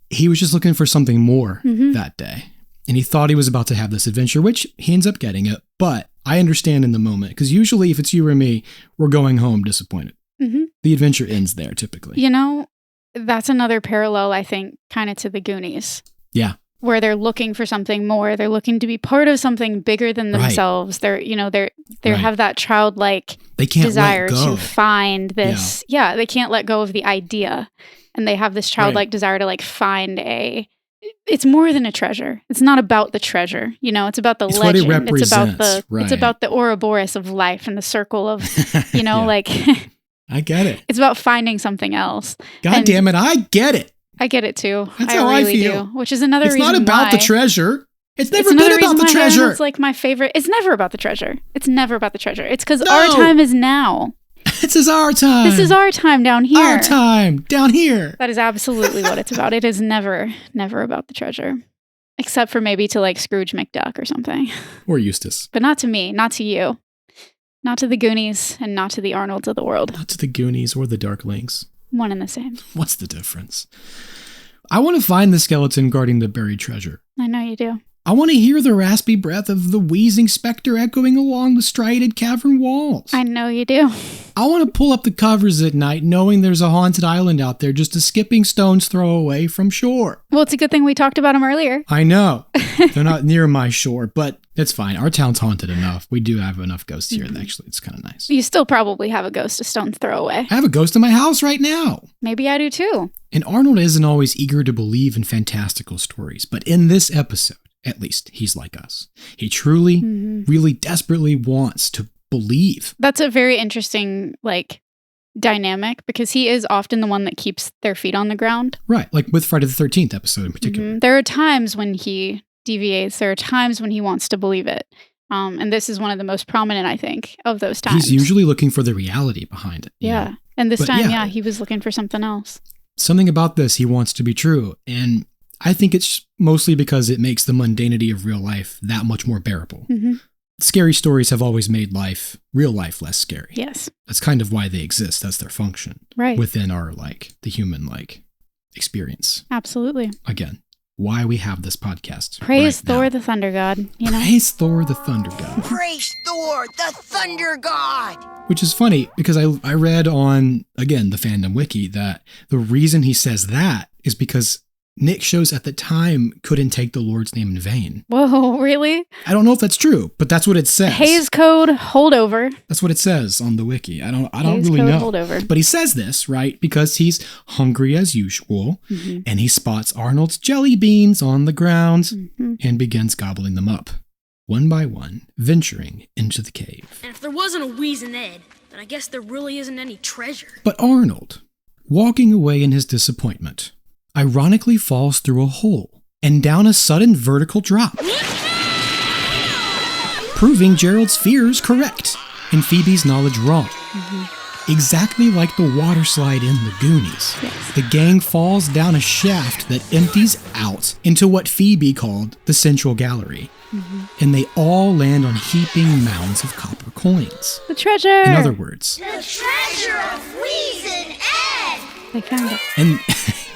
he was just looking for something more that day. And he thought he was about to have this adventure, which he ends up getting it. But I understand in the moment, because usually if it's you or me, we're going home disappointed. The adventure ends there typically. You know, that's another parallel, I think, kind of to the Goonies. Yeah. Where they're looking for something more. They're looking to be part of something bigger than themselves. They're, they have that childlike they can't desire let go. to find this. Yeah, they can't let go of the idea. And they have this childlike desire to like find it's more than a treasure. It's not about the treasure. It's about the legend. What it represents. It's about the Ouroboros of life and the circle of, like I get it. It's about finding something else. God damn it, I get it. I get it too. That's how I feel. Do, which is another reason It's not about the treasure. It's never been about the treasure. It's like my favorite. It's never about the treasure. It's never about the treasure. It's because our time is now. This is our time. This is our time down here. Our time down here. That is absolutely what it's about. It is never about the treasure. Except for maybe to like Scrooge McDuck or something. Or Eustace. But not to me. Not to you. Not to the Goonies and not to the Arnolds of the world. Not to the Goonies or the Darklings. One and the same. What's the difference? I want to find the skeleton guarding the buried treasure. I know you do. I want to hear the raspy breath of the wheezing specter echoing along the striated cavern walls. I know you do. I want to pull up the covers at night knowing there's a haunted island out there just a skipping stone's throw away from shore. Well, it's a good thing we talked about them earlier. I know. They're not near my shore, but it's fine. Our town's haunted enough. We do have enough ghosts here. Actually, it's kind of nice. You still probably have a ghost a stone's throw away. I have a ghost in my house right now. Maybe I do too. And Arnold isn't always eager to believe in fantastical stories, but in this episode, at least, he's like us. He truly, really desperately wants to believe. That's a very interesting, dynamic, because he is often the one that keeps their feet on the ground. Right, like with Friday the 13th episode in particular. There are times when he deviates. There are times when he wants to believe it. And this is one of the most prominent, I think, of those times. He's usually looking for the reality behind it. Yeah. And this time, he was looking for something else. Something about this he wants to be true. And I think it's mostly because it makes the mundanity of real life that much more bearable. Scary stories have always made real life less scary. Yes. That's kind of why they exist. That's their function. Right. Within our, the human, experience. Absolutely. Again, why we have this podcast. Praise Thor the Thunder God. Praise Thor the Thunder God. Praise Thor the Thunder God. Which is funny because I read on, again, the fandom wiki that the reason he says that is because Nick shows at the time couldn't take the Lord's name in vain. Whoa, really? I don't know if that's true, but that's what it says. Hays Code holdover. That's what it says on the wiki. I don't Hays really Code know. Holdover. But he says this, right? Because he's hungry as usual, and he spots Arnold's jelly beans on the ground and begins gobbling them up, one by one, venturing into the cave. And if there wasn't a Wheezin Ed, then I guess there really isn't any treasure. But Arnold, walking away in his disappointment, ironically falls through a hole and down a sudden vertical drop, proving Gerald's fears correct and Phoebe's knowledge wrong. Exactly like the water slide in the Goonies, the gang falls down a shaft that empties out into what Phoebe called the Central Gallery, and they all land on heaping mounds of copper coins. The treasure! In other words, The treasure of Wheezin Ed! They found it. And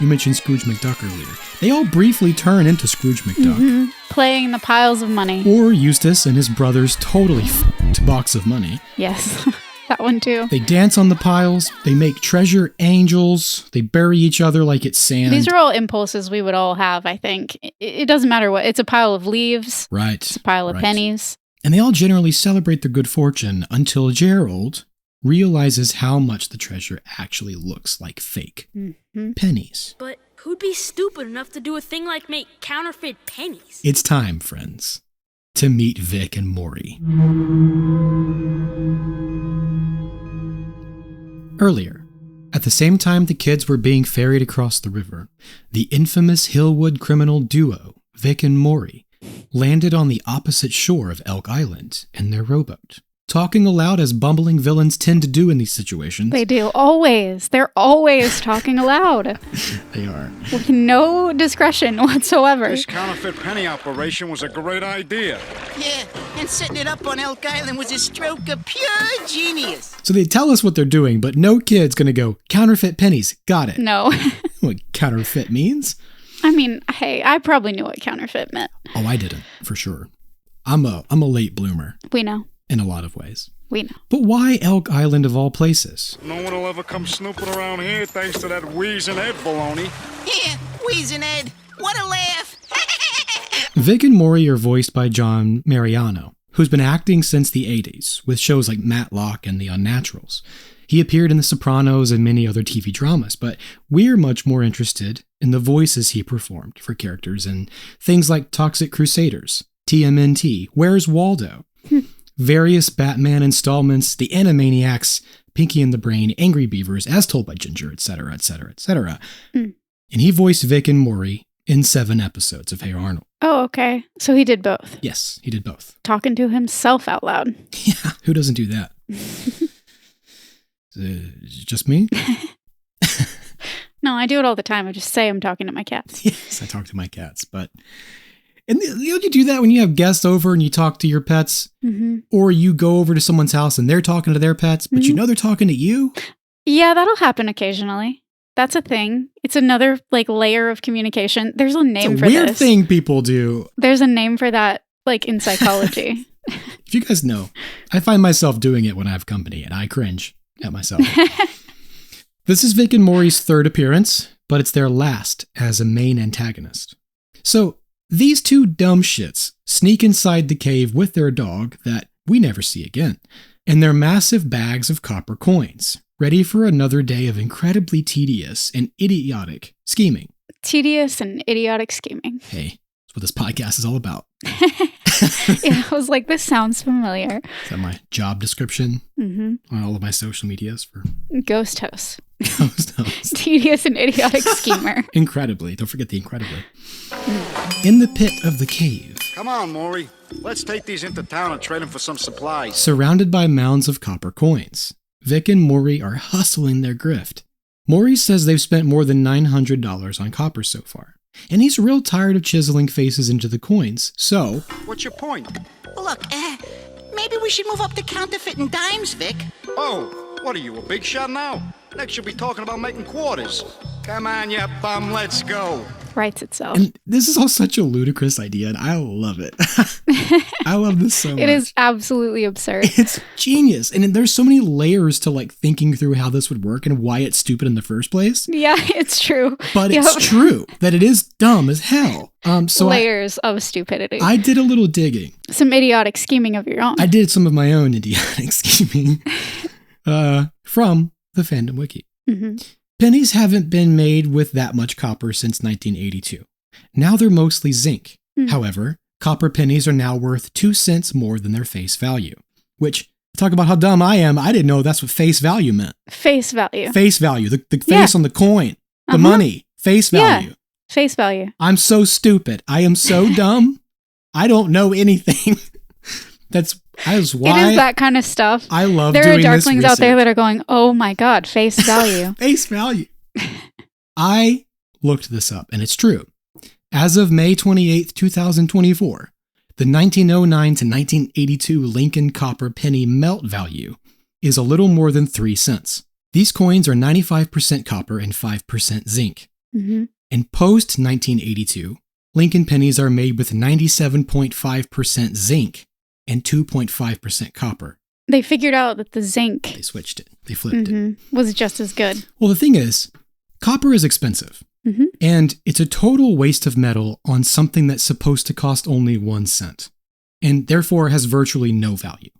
you mentioned Scrooge McDuck earlier. They all briefly turn into Scrooge McDuck. Playing the piles of money. Or Eustace and his brother's totally f***ed box of money. Yes, that one too. They dance on the piles. They make treasure angels. They bury each other like it's sand. These are all impulses we would all have, I think. It doesn't matter what. It's a pile of leaves. Right. It's a pile of pennies. And they all generally celebrate their good fortune until Gerald realizes how much the treasure actually looks like fake pennies. But who'd be stupid enough to do a thing like make counterfeit pennies? It's time, friends. to meet Vic and Maury. Earlier, at the same time the kids were being ferried across the river, the infamous Hillwood criminal duo, Vic and Maury, landed on the opposite shore of Elk Island in their rowboat. Talking aloud as bumbling villains tend to do in these situations. They do, always. They're always talking aloud. They are. With no discretion whatsoever. This counterfeit penny operation was a great idea. Yeah, and setting it up on Elk Island was a stroke of pure genius. So they tell us what they're doing, but no kid's gonna go, counterfeit pennies, got it. No. What counterfeit means? I mean, hey, I probably knew what counterfeit meant. Oh, I didn't, for sure. I'm a late bloomer. We know. In a lot of ways. We know. But why Elk Island of all places? No one will ever come snooping around here thanks to that Wheezin Ed baloney. Yeah, Wheezin Ed. What a laugh. Vic and Maury are voiced by John Mariano, who's been acting since the 80s, with shows like Matlock and The Unnaturals. He appeared in The Sopranos and many other TV dramas, but we're much more interested in the voices he performed for characters in things like Toxic Crusaders, TMNT, Where's Waldo? Various Batman installments, The Animaniacs, Pinky and the Brain, Angry Beavers, As Told by Ginger, etc., etc., etc. And he voiced Vic and Maury in 7 episodes of Hey Arnold. Oh, okay. So he did both. Yes, he did both. Talking to himself out loud. Yeah, who doesn't do that? Just me? No, I do it all the time. I just say I'm talking to my cats. Yes, I talk to my cats, but... And you do that when you have guests over and you talk to your pets, or you go over to someone's house and they're talking to their pets, but you know they're talking to you? Yeah, that'll happen occasionally. That's a thing. It's another layer of communication. There's a name it's a for weird this. Thing people do. There's a name for that, in psychology. If you guys know, I find myself doing it when I have company and I cringe at myself. This is Vic and Maury's 3rd appearance, but it's their last as a main antagonist. So, these 2 dumb shits sneak inside the cave with their dog that we never see again, and their massive bags of copper coins, ready for another day of incredibly tedious and idiotic scheming. Tedious and idiotic scheming. Hey, that's what this podcast is all about. Yeah, I was like, this sounds familiar. Is that my job description on all of my social medias for Ghost host. Ghost host. Tedious and idiotic schemer. Incredibly. Don't forget the incredibly. In the pit of the cave. Come on, Maury. Let's take these into town and trade them for some supplies. Surrounded by mounds of copper coins, Vic and Maury are hustling their grift. Maury says they've spent more than $900 on copper so far. And he's real tired of chiseling faces into the coins, so... What's your point? Look, maybe we should move up to counterfeiting dimes, Vic. Oh, what are you, a big shot now? Next you'll be talking about making quarters. Come on, you bum, let's go. Writes itself. And this is all such a ludicrous idea, and I love it. I love this so much. It is absolutely absurd. It's genius. And there's so many layers to thinking through how this would work and why it's stupid in the first place. Yeah, it's true. But it's true that it is dumb as hell. So layers of stupidity. I did a little digging. Some idiotic scheming of your own. I did some of my own idiotic scheming from the Fandom Wiki. Pennies haven't been made with that much copper since 1982. Now they're mostly zinc. However, copper pennies are now worth 2 cents more than their face value. Which, talk about how dumb I am, I didn't know that's what face value meant. Face value. Face value. The face on the coin. The money. Face value. Yeah. Face value. I'm so stupid. I am so dumb. I don't know anything. That is why it is that kind of stuff. I love there doing are darklings this out there that are going, oh my God, face value. Face value. I looked this up, and it's true. As of May 28th, 2024, the 1909 to 1982 Lincoln copper penny melt value is a little more than 3 cents. These coins are 95% copper and 5% zinc. And post 1982, Lincoln pennies are made with 97.5% zinc and 2.5% copper. They figured out that the zinc... They switched it. They flipped it. Was just as good. Well, the thing is, copper is expensive. And it's a total waste of metal on something that's supposed to cost only 1 cent. And therefore has virtually no value.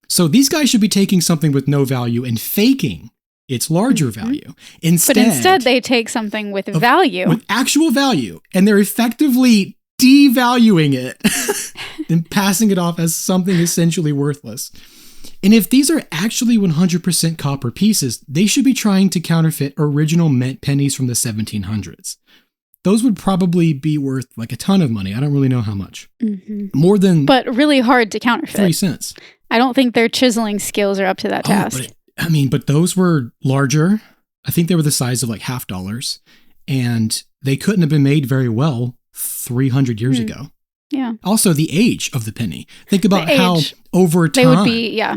So these guys should be taking something with no value and faking its larger value. But instead they take something with value. With actual value. And they're effectively devaluing it. and passing it off as something essentially worthless. And if these are actually 100% copper pieces, they should be trying to counterfeit original mint pennies from the 1700s. Those would probably be worth like a ton of money. I don't really know how much. More than... But really hard to counterfeit. 3 cents. I don't think their chiseling skills are up to that task. But those were larger. I think they were the size of like $half. And they couldn't have been made very well 300 years ago. Yeah. Also, the age of the penny. Think about how over time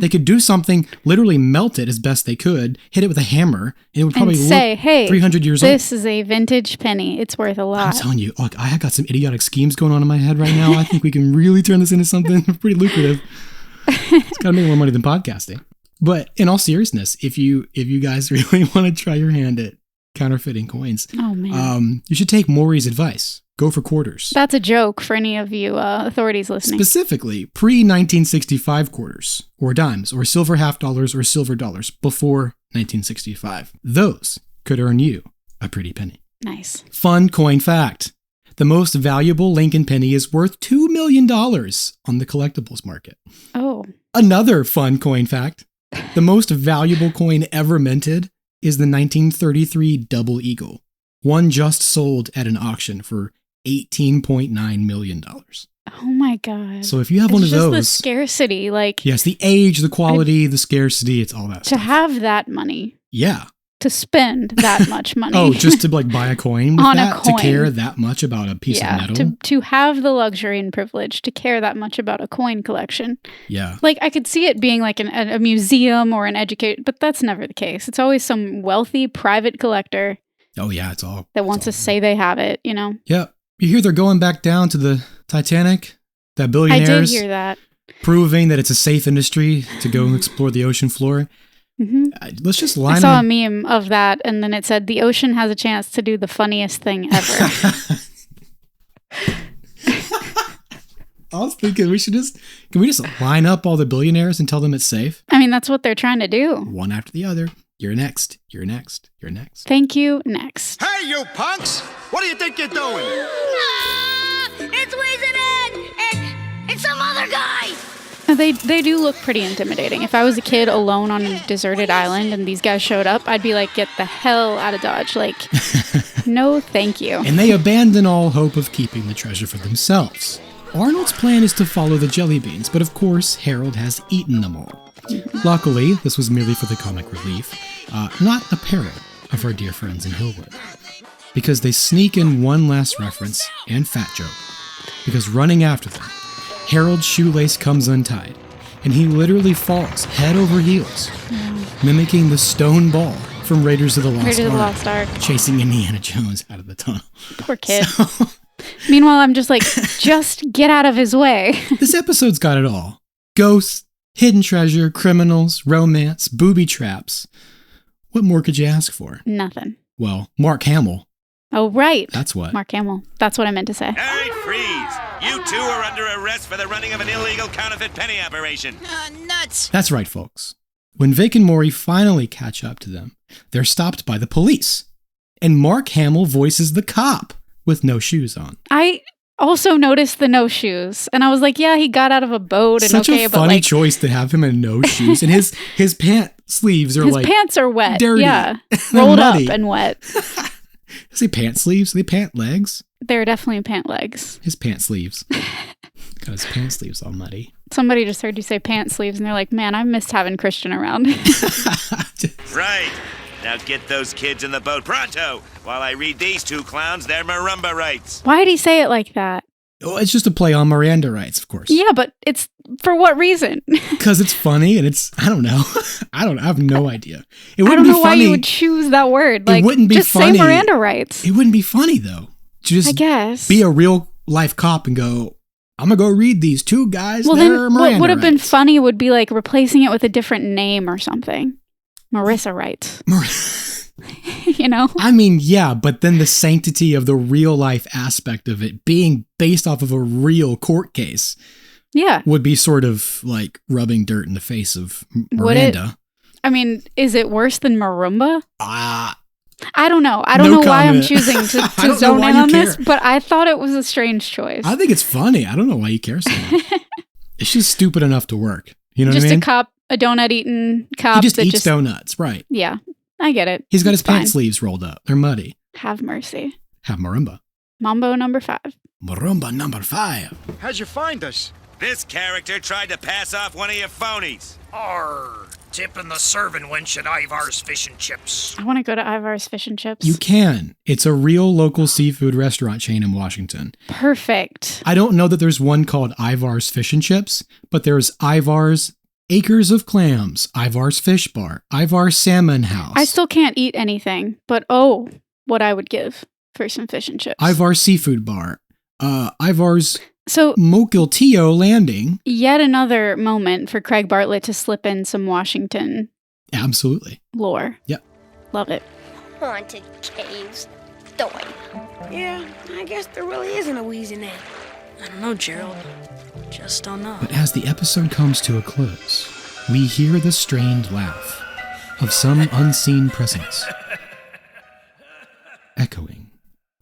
they could do something, literally melt it as best they could, hit it with a hammer, and it would probably say, look hey, 300 years old. This is a vintage penny. It's worth a lot. I'm telling you, look, I got some idiotic schemes going on in my head right now. I think we can really turn this into something pretty lucrative. It's got to make more money than podcasting. But in all seriousness, if you guys really want to try your hand at counterfeiting coins, you should take Maury's advice. Go for quarters. That's a joke for any of you authorities listening. Specifically, pre-1965 quarters, or dimes, or silver $half or silver dollars before 1965. Those could earn you a pretty penny. Nice. Fun coin fact. The most valuable Lincoln penny is worth $2 million on the collectibles market. Oh. Another fun coin fact. The most valuable coin ever minted is the 1933 Double Eagle. One just sold at an auction for $18.9 million. Oh my God. So if you have one of those. The scarcity, like. Yes, the age, the quality, the scarcity, it's all that stuff. To have that money. Yeah. To spend that much money. Just to like buy a coin with on that? A coin. To care that much about a piece of metal? To have the luxury and privilege to care that much about a coin collection. Yeah. Like I could see it being like a museum or an education, but that's never the case. It's always some wealthy private collector. Oh yeah, it's all. That wants to say they have it, you know? Yeah. You hear they're going back down to the Titanic? That billionaires. I did hear that. Proving that it's a safe industry to go explore the ocean floor. Let's just line I saw a meme of that, and then it said, the ocean has a chance to do the funniest thing ever. I was thinking can we just line up all the billionaires and tell them it's safe? I mean, that's what they're trying to do. One after the other. You're next. You're next. You're next. Thank you. Next. Hey, you punks! What do you think you're doing? It's Wheezin and some other guy! They do look pretty intimidating. If I was a kid alone on a deserted island and these guys showed up, I'd be like, get the hell out of Dodge. Like, no thank you. And they abandon all hope of keeping the treasure for themselves. Arnold's plan is to follow the jellybeans, but of course, Harold has eaten them all. Luckily, this was merely for the comic relief, not a peril of our dear friends in Hillwood. Because they sneak in one last reference and fat joke. Because running after them, Harold's shoelace comes untied, and he literally falls head over heels, mimicking the stone ball from Raiders of the Lost Ark, chasing Indiana Jones out of the tunnel. Poor kid. Meanwhile, I'm just like, just get out of his way. This episode's got it all. Ghosts, hidden treasure, criminals, romance, booby traps. What more could you ask for? Nothing. Well, Mark Hamill. Oh, right. That's what. Mark Hamill. That's what I meant to say. All right, freeze. You two are under arrest for the running of an illegal counterfeit penny operation. Nuts. That's right, folks. When Vic and Maury finally catch up to them, they're stopped by the police. And Mark Hamill voices the cop with no shoes on. I also noticed the no shoes. And I was like, yeah, he got out of a boat. And Such a funny choice to have him in no shoes. And his pant sleeves are his pants are wet. Dirty. Yeah. Rolled up and wet. Is he pant sleeves? Are they pant legs? They're definitely pant legs. His pant sleeves. Got his pant sleeves all muddy. Somebody just heard you say pant sleeves and they're like, man, I missed having Christian around. Right. Now get those kids in the boat pronto while I read these two clowns their marimba rights. Why did he say it like that? Oh, it's just a play on Miranda rights, of course. Yeah, but it's for what reason? Because it's funny and it's, I don't know. I have no idea. I don't know why you would choose that word. Like, it wouldn't be just funny. Say Miranda rights. It wouldn't be funny, though. Just I guess. Be a real life cop and go, I'm going to go read these two guys. Well, then Miranda what would have been funny would be like replacing it with a different name or something. Marissa Wright. You know? I mean, yeah, but then the sanctity of the real life aspect of it being based off of a real court case. Yeah. Would be sort of like rubbing dirt in the face of Miranda. I mean, is it worse than Marumba? I don't know. I don't know why I'm choosing to zone in on this, care. but I thought it was a strange choice. I think it's funny. I don't know why you care so much. It's just stupid enough to work. You know what I mean? Just a cop, a donut-eating cop. He just eats donuts, right. Yeah, I get it. He's got his pants sleeves rolled up. They're muddy. Have mercy. Have marimba. Mambo number 5. Marumba number 5. How'd you find us? This character tried to pass off one of your phonies. Arr, tipping the serving wench at Ivar's Fish and Chips. I want to go to Ivar's Fish and Chips. You can. It's a real local seafood restaurant chain in Washington. Perfect. I don't know that there's one called Ivar's Fish and Chips, but there's Ivar's Acres of Clams, Ivar's Fish Bar, Ivar's Salmon House. I still can't eat anything, but oh, what I would give for some fish and chips. Ivar's Seafood Bar, Ivar's So Mokilteo Landing. Yet another moment for Craig Bartlett to slip in some Washington Absolutely. lore. Yep. Love it. Haunted caves. Doy. Yeah, I guess there really isn't a Wheezin Ed. I don't know, Gerald. Just don't know. But as the episode comes to a close, we hear the strained laugh of some unseen presence echoing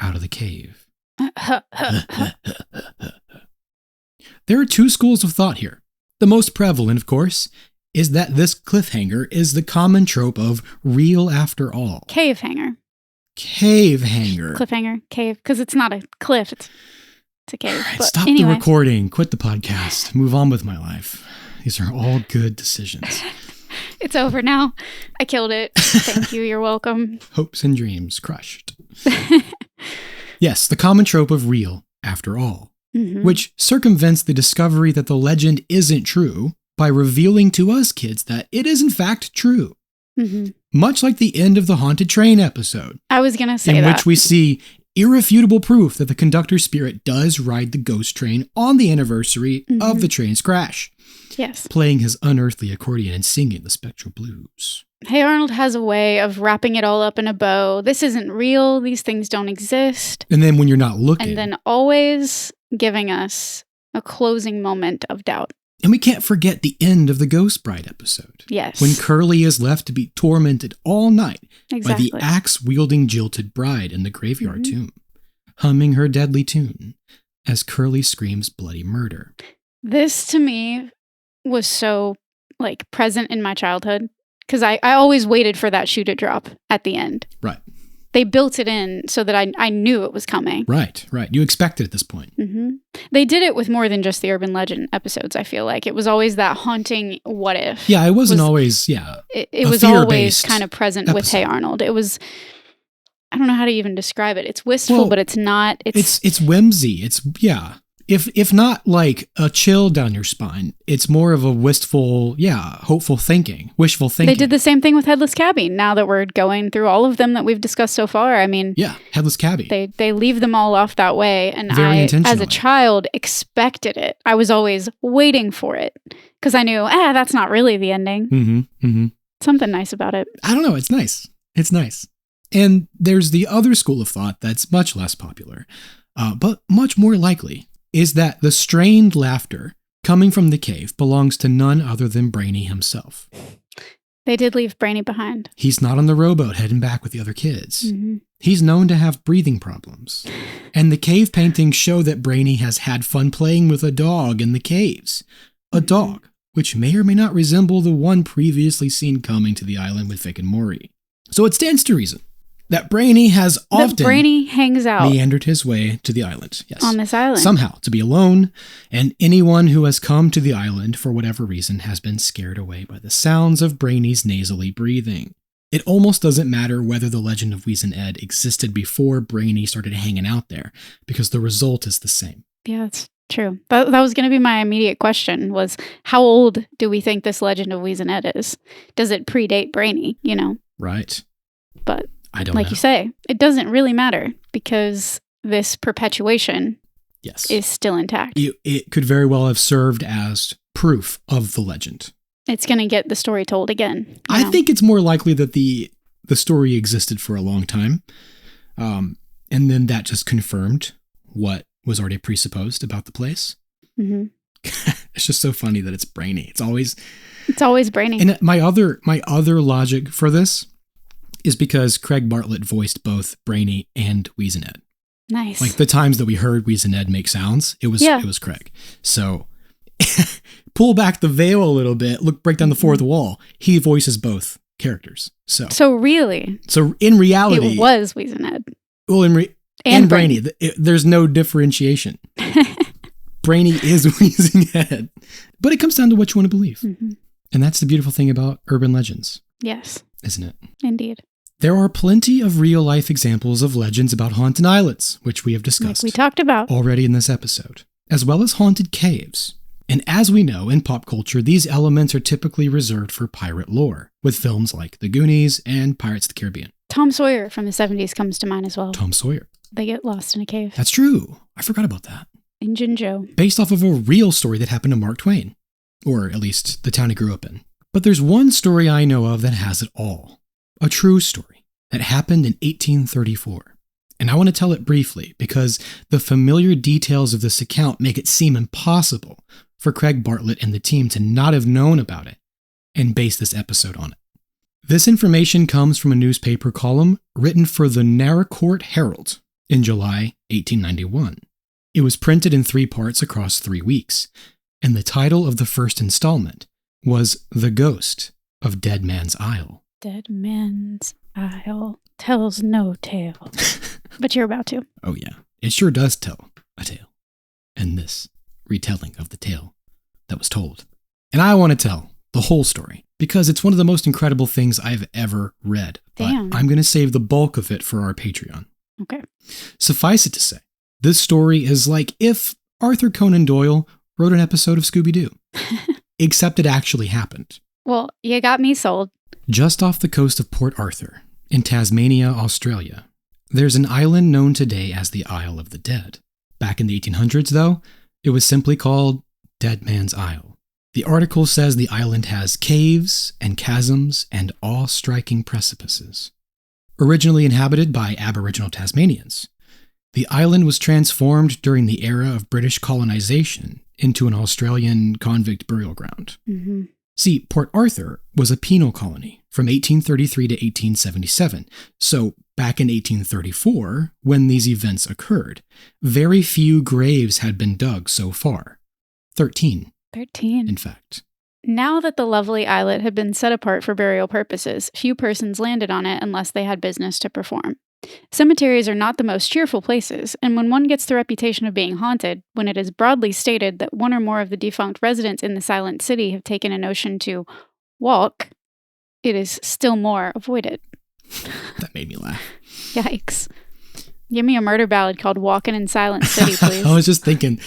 out of the cave. There are two schools of thought here. The most prevalent, of course, is that this cliffhanger is the common trope of real after all. Cave hanger. Cave hanger. Cliffhanger. Cave. Because it's not a cliff. It's a cave. All right, But stop anyway. the recording. Quit the podcast. Move on with my life. These are all good decisions. It's over now. I killed it. Thank you. You're welcome. Hopes and dreams crushed. Yes, the common trope of real after all, which circumvents the discovery that the legend isn't true by revealing to us kids that it is in fact true. Much like the end of the Haunted Train episode. I was going to say in that. which we see irrefutable proof that the conductor's spirit does ride the ghost train on the anniversary of the train's crash. Yes. Playing his unearthly accordion and singing the spectral blues. Hey Arnold has a way of wrapping it all up in a bow. This isn't real. These things don't exist. And then when you're not looking. And then always giving us a closing moment of doubt. And we can't forget the end of the Ghost Bride episode. Yes. When Curly is left to be tormented all night Exactly. by the axe-wielding jilted bride in the graveyard tomb, humming her deadly tune as Curly screams bloody murder. This to me was so present in my childhood because I always waited for that shoe to drop at the end. Right. They built it in so that I knew it was coming. Right. You expect it at this point. They did it with more than just the urban legend episodes, I feel like. It was always that haunting what if. Yeah, it wasn't always, It was always kind of present with Hey Arnold. It was, I don't know how to even describe it. It's wistful, but it's not. It's whimsy. It's, If not like a chill down your spine, it's more of a wistful, hopeful thinking, wishful thinking. They did the same thing with Headless Cabby. Now that we're going through all of them that we've discussed so far, I mean... Yeah, Headless Cabby. They leave them all off that way, and Very I, intentionally. as a child, expected it. I was always waiting for it, because I knew, that's not really the ending. Something nice about it. I don't know, it's nice. It's nice. And there's the other school of thought that's much less popular, but much more likely, is that the strained laughter coming from the cave belongs to none other than Brainy himself. They did leave Brainy behind. He's not on the rowboat heading back with the other kids. He's known to have breathing problems. And the cave paintings show that Brainy has had fun playing with a dog in the caves. A dog, which may or may not resemble the one previously seen coming to the island with Vic and Maury. So it stands to reason that Brainy has often Brainy hangs out meandered his way to the island. Yes. on this island. Somehow, to be alone, and anyone who has come to the island for whatever reason has been scared away by the sounds of Brainy's nasally breathing. It almost doesn't matter whether the legend of Wheezin Ed existed before Brainy started hanging out there, because the result is the same. Yeah, that's true. That was going to be my immediate question was, how old do we think this legend of Wheezin Ed is? Does it predate Brainy, Right. But I don't like know. you say, it doesn't really matter because this perpetuation is still intact. It could very well have served as proof of the legend. It's going to get the story told again. I think it's more likely that the story existed for a long time. And then that just confirmed what was already presupposed about the place. It's just so funny that it's Brainy. It's always Brainy. And my other logic for this is because Craig Bartlett voiced both Brainy and Wheezin Ed. Nice. Like the times that we heard Wheezin Ed make sounds, it was Craig. So pull back the veil a little bit, break down the fourth wall. He voices both characters. So really? So in reality, it was Wheezin Ed. Well, and Brainy. There's no differentiation. Brainy is Wheezin Ed. But it comes down to what you want to believe. Mm-hmm. And that's the beautiful thing about urban legends. Yes. Isn't it? Indeed. There are plenty of real-life examples of legends about haunted islands, which we have discussed. Like we talked about. Already in this episode, as well as haunted caves. And as we know, in pop culture, these elements are typically reserved for pirate lore, with films like The Goonies and Pirates of the Caribbean. Tom Sawyer from the 70s comes to mind as well. Tom Sawyer. They get lost in a cave. That's true. I forgot about that. Injun Joe. Based off of a real story that happened to Mark Twain, or at least the town he grew up in. But there's one story I know of that has it all. A true story that happened in 1834. And I want to tell it briefly because the familiar details of this account make it seem impossible for Craig Bartlett and the team to not have known about it and base this episode on it. This information comes from a newspaper column written for the Naracoorte Herald in July 1891. It was printed in 3 parts across 3 weeks, and the title of the first installment was The Ghost of Dead Man's Isle. Dead Man's Isle tells no tale. But you're about to. Oh yeah, it sure does tell a tale. And this retelling of the tale that was told. And I want to tell the whole story because it's one of the most incredible things I've ever read. Damn. But I'm going to save the bulk of it for our Patreon. Okay. Suffice it to say, this story is like if Arthur Conan Doyle wrote an episode of Scooby Doo. Except it actually happened. Well, you got me sold. Just off the coast of Port Arthur, in Tasmania, Australia, there's an island known today as the Isle of the Dead. Back in the 1800s, though, it was simply called Dead Man's Isle. The article says the island has caves and chasms and awe-striking precipices. Originally inhabited by Aboriginal Tasmanians, the island was transformed during the era of British colonization into an Australian convict burial ground. Mm-hmm. See, Port Arthur was a penal colony from 1833 to 1877. So back in 1834, when these events occurred, very few graves had been dug so far. 13. 13. In fact. Now that the lovely islet had been set apart for burial purposes, few persons landed on it unless they had business to perform. Cemeteries are not the most cheerful places, and when one gets the reputation of being haunted, when it is broadly stated that one or more of the defunct residents in the silent city have taken a notion to walk, it is still more avoided. That made me laugh. Yikes. Give me a murder ballad called Walkin' in Silent City, please. I was just thinking,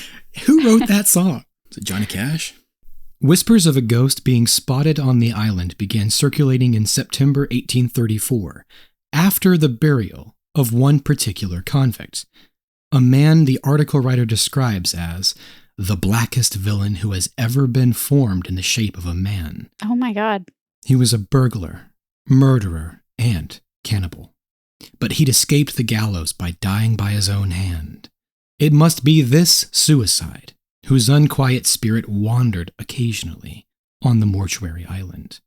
who wrote that song? Was it Johnny Cash? Whispers of a ghost being spotted on the island began circulating in September 1834, after the burial of one particular convict, a man the article writer describes as the blackest villain who has ever been formed in the shape of a man. Oh my God. He was a burglar, murderer, and cannibal. But he'd escaped the gallows by dying by his own hand. It must be this suicide whose unquiet spirit wandered occasionally on the mortuary island.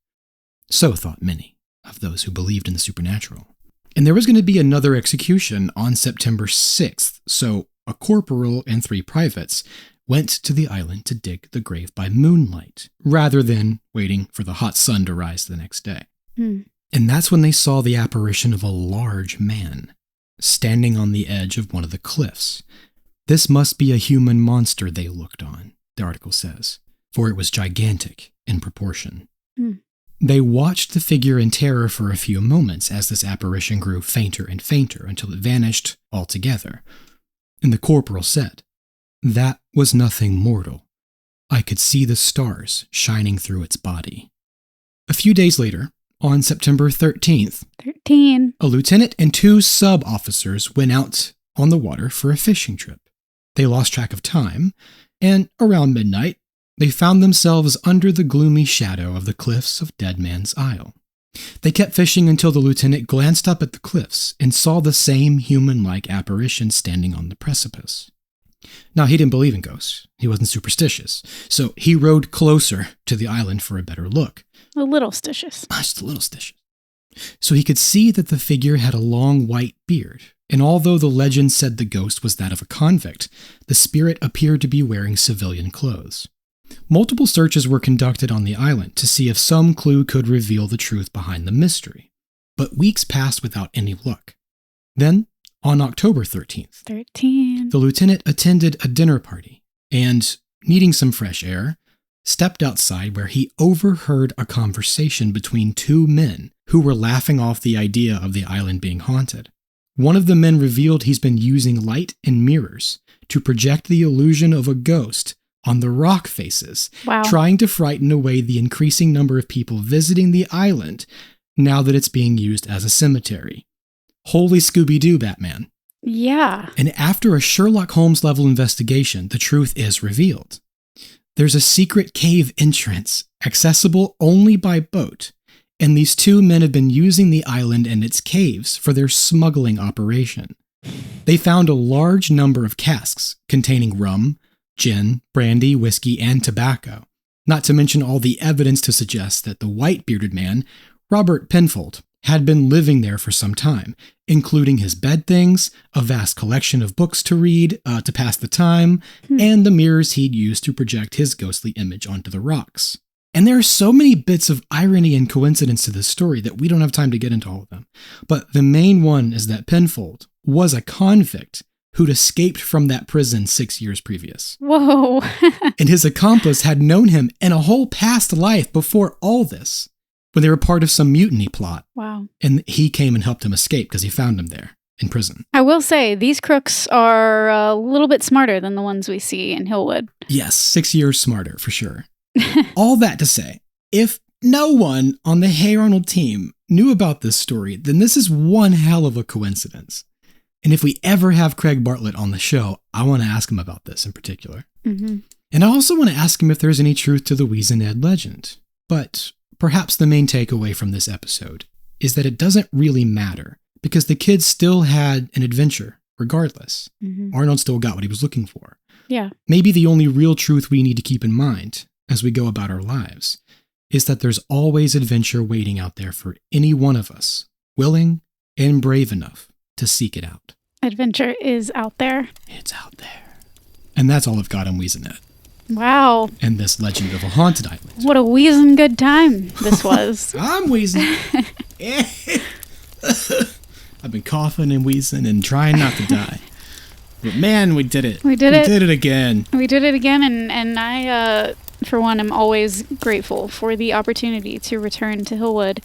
So thought many of those who believed in the supernatural. And there was going to be another execution on September 6th, so a corporal and 3 privates went to the island to dig the grave by moonlight, rather than waiting for the hot sun to rise the next day. And that's when they saw the apparition of a large man, standing on the edge of one of the cliffs. This must be a human monster they looked on, the article says, for it was gigantic in proportion. They watched the figure in terror for a few moments as this apparition grew fainter and fainter until it vanished altogether. And the corporal said, "That was nothing mortal. I could see the stars shining through its body." A few days later, on September 13th, a lieutenant and 2 sub-officers went out on the water for a fishing trip. They lost track of time, and around midnight, they found themselves under the gloomy shadow of the cliffs of Dead Man's Isle. They kept fishing until the lieutenant glanced up at the cliffs and saw the same human-like apparition standing on the precipice. Now, he didn't believe in ghosts. He wasn't superstitious, so he rowed closer to the island for a better look. A little stitious. Just a little stitious. So he could see that the figure had a long white beard, and although the legend said the ghost was that of a convict, the spirit appeared to be wearing civilian clothes. Multiple searches were conducted on the island to see if some clue could reveal the truth behind the mystery, but weeks passed without any luck. Then, on October 13th, the lieutenant attended a dinner party and, needing some fresh air, stepped outside where he overheard a conversation between two men who were laughing off the idea of the island being haunted. One of the men revealed he's been using light and mirrors to project the illusion of a ghost on the rock faces, trying to frighten away the increasing number of people visiting the island now that it's being used as a cemetery. Holy Scooby Doo, Batman. Yeah. And after a Sherlock Holmes level investigation, the truth is revealed. There's a secret cave entrance, accessible only by boat, and these two men have been using the island and its caves for their smuggling operation. They found a large number of casks containing rum, gin, brandy, whiskey, and tobacco, not to mention all the evidence to suggest that the white-bearded man, Robert Penfold, had been living there for some time, including his bed things, a vast collection of books to read to pass the time, and the mirrors he'd used to project his ghostly image onto the rocks. And there are so many bits of irony and coincidence to this story that we don't have time to get into all of them. But the main one is that Penfold was a convict who'd escaped from that prison 6 years previous. Whoa. And his accomplice had known him in a whole past life before all this, when they were part of some mutiny plot. Wow. And he came and helped him escape because he found him there in prison. I will say, these crooks are a little bit smarter than the ones we see in Hillwood. Yes, 6 years smarter, for sure. All that to say, if no one on the Hey Arnold team knew about this story, then this is one hell of a coincidence. And if we ever have Craig Bartlett on the show, I want to ask him about this in particular. Mm-hmm. And I also want to ask him if there's any truth to the Wheezin legend. But perhaps the main takeaway from this episode is that it doesn't really matter, because the kids still had an adventure regardless. Mm-hmm. Arnold still got what he was looking for. Yeah. Maybe the only real truth we need to keep in mind as we go about our lives is that there's always adventure waiting out there for any one of us, willing and brave enough to seek it out. Adventure is out there. It's out there. And that's all I've got on Wheezin. Wow. And this legend of a haunted island. What a wheezin' good time this was. I'm wheezing. I've been coughing and wheezing and trying not to die. But man, we did it. We did it. We did it again. We did it again, and I, for one, am always grateful for the opportunity to return to Hillwood.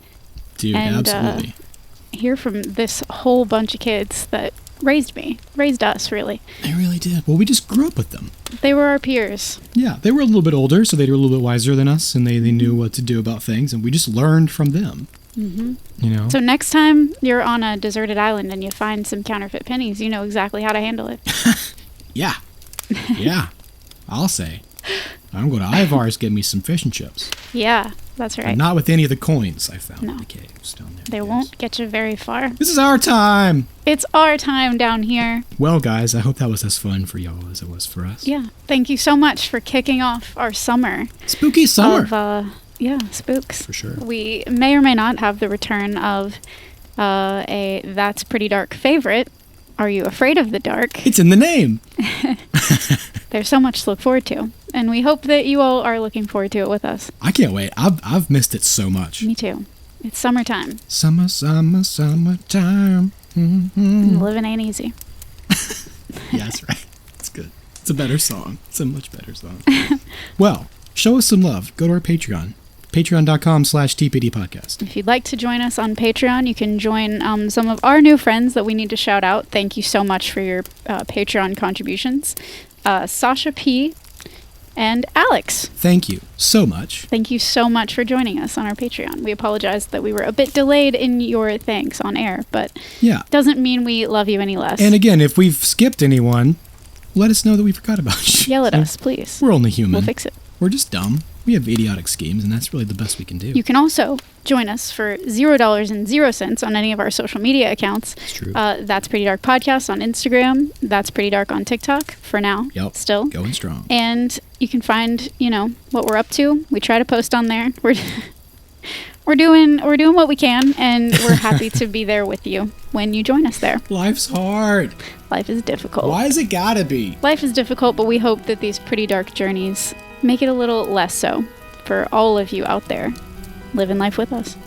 Dude, and, absolutely. Hear from this whole bunch of kids that raised us, really. They really did. Well, we just grew up with them. They were our peers. Yeah, they were a little bit older, so they were a little bit wiser than us, and they knew what to do about things, and we just learned from them. Mm-hmm. You know? So next time you're on a deserted island and you find some counterfeit pennies, you know exactly how to handle it. Yeah. Yeah. I'll say. I'm going to Ivar's get me some fish and chips. Yeah, that's right. And not with any of the coins I found in the caves down there. They won't get you very far. This is our time. It's our time down here. Well, guys, I hope that was as fun for y'all as it was for us. Yeah. Thank you so much for kicking off our summer. Spooky summer. Yeah, spooks. For sure. We may or may not have the return of a That's Pretty Dark favorite. Are you afraid of the dark? It's in the name. There's so much to look forward to. And we hope that you all are looking forward to it with us. I can't wait. I've missed it so much. Me too. It's summertime. Summertime. Mm-hmm. Living ain't easy. Yeah, that's right. It's good. It's a better song. It's a much better song. Well, show us some love. Go to our Patreon. Patreon.com/TPD podcast. If you'd like to join us on Patreon, you can join some of our new friends that we need to shout out. Thank you so much for your Patreon contributions. Sasha P. and Alex. Thank you so much. Thank you so much for joining us on our Patreon. We apologize that we were a bit delayed in your thanks on air, but doesn't mean we love you any less. And again, if we've skipped anyone, let us know that we forgot about you. Yell at us, please. We're only human. We'll fix it. We're just dumb. We have idiotic schemes, and that's really the best we can do. You can also join us for $0.00 on any of our social media accounts. That's true. That's Pretty Dark Podcast on Instagram. That's Pretty Dark on TikTok for now. Yep. Still. Going strong. And you can find, what we're up to. We try to post on there. we're doing what we can, and we're happy to be there with you when you join us there. Life's hard. Life is difficult. Why is it gotta be? Life is difficult, but we hope that these pretty dark journeys make it a little less so for all of you out there living life with us.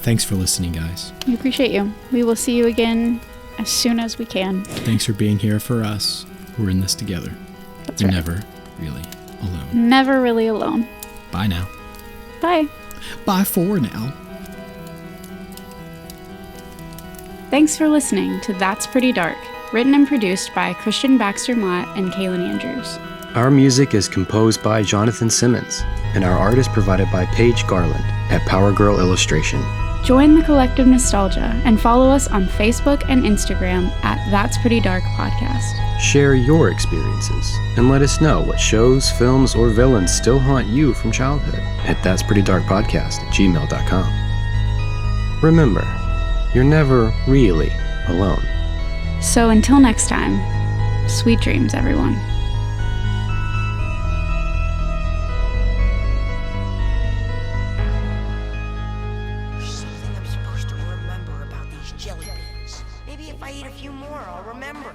Thanks for listening, guys. We appreciate you. We will see you again as soon as we can. Thanks for being here for us. We're in this together. That's You're right. never really alone. Never really alone. Bye now. Bye. Bye for now. Thanks for listening to That's Pretty Dark, written and produced by Christian Baxter Mott and Kalyn Andrews. Our music is composed by Jonathan Simmons, and our art is provided by Paige Garland at Power Girl Illustration. Join the collective nostalgia and follow us on Facebook and Instagram at That's Pretty Dark Podcast. Share your experiences and let us know what shows, films, or villains still haunt you from childhood at that'sprettydarkpodcast@gmail.com. Remember, you're never really alone. So until next time, sweet dreams, everyone. There's something I'm supposed to remember about these jellybeans. Maybe if I eat a few more, I'll remember.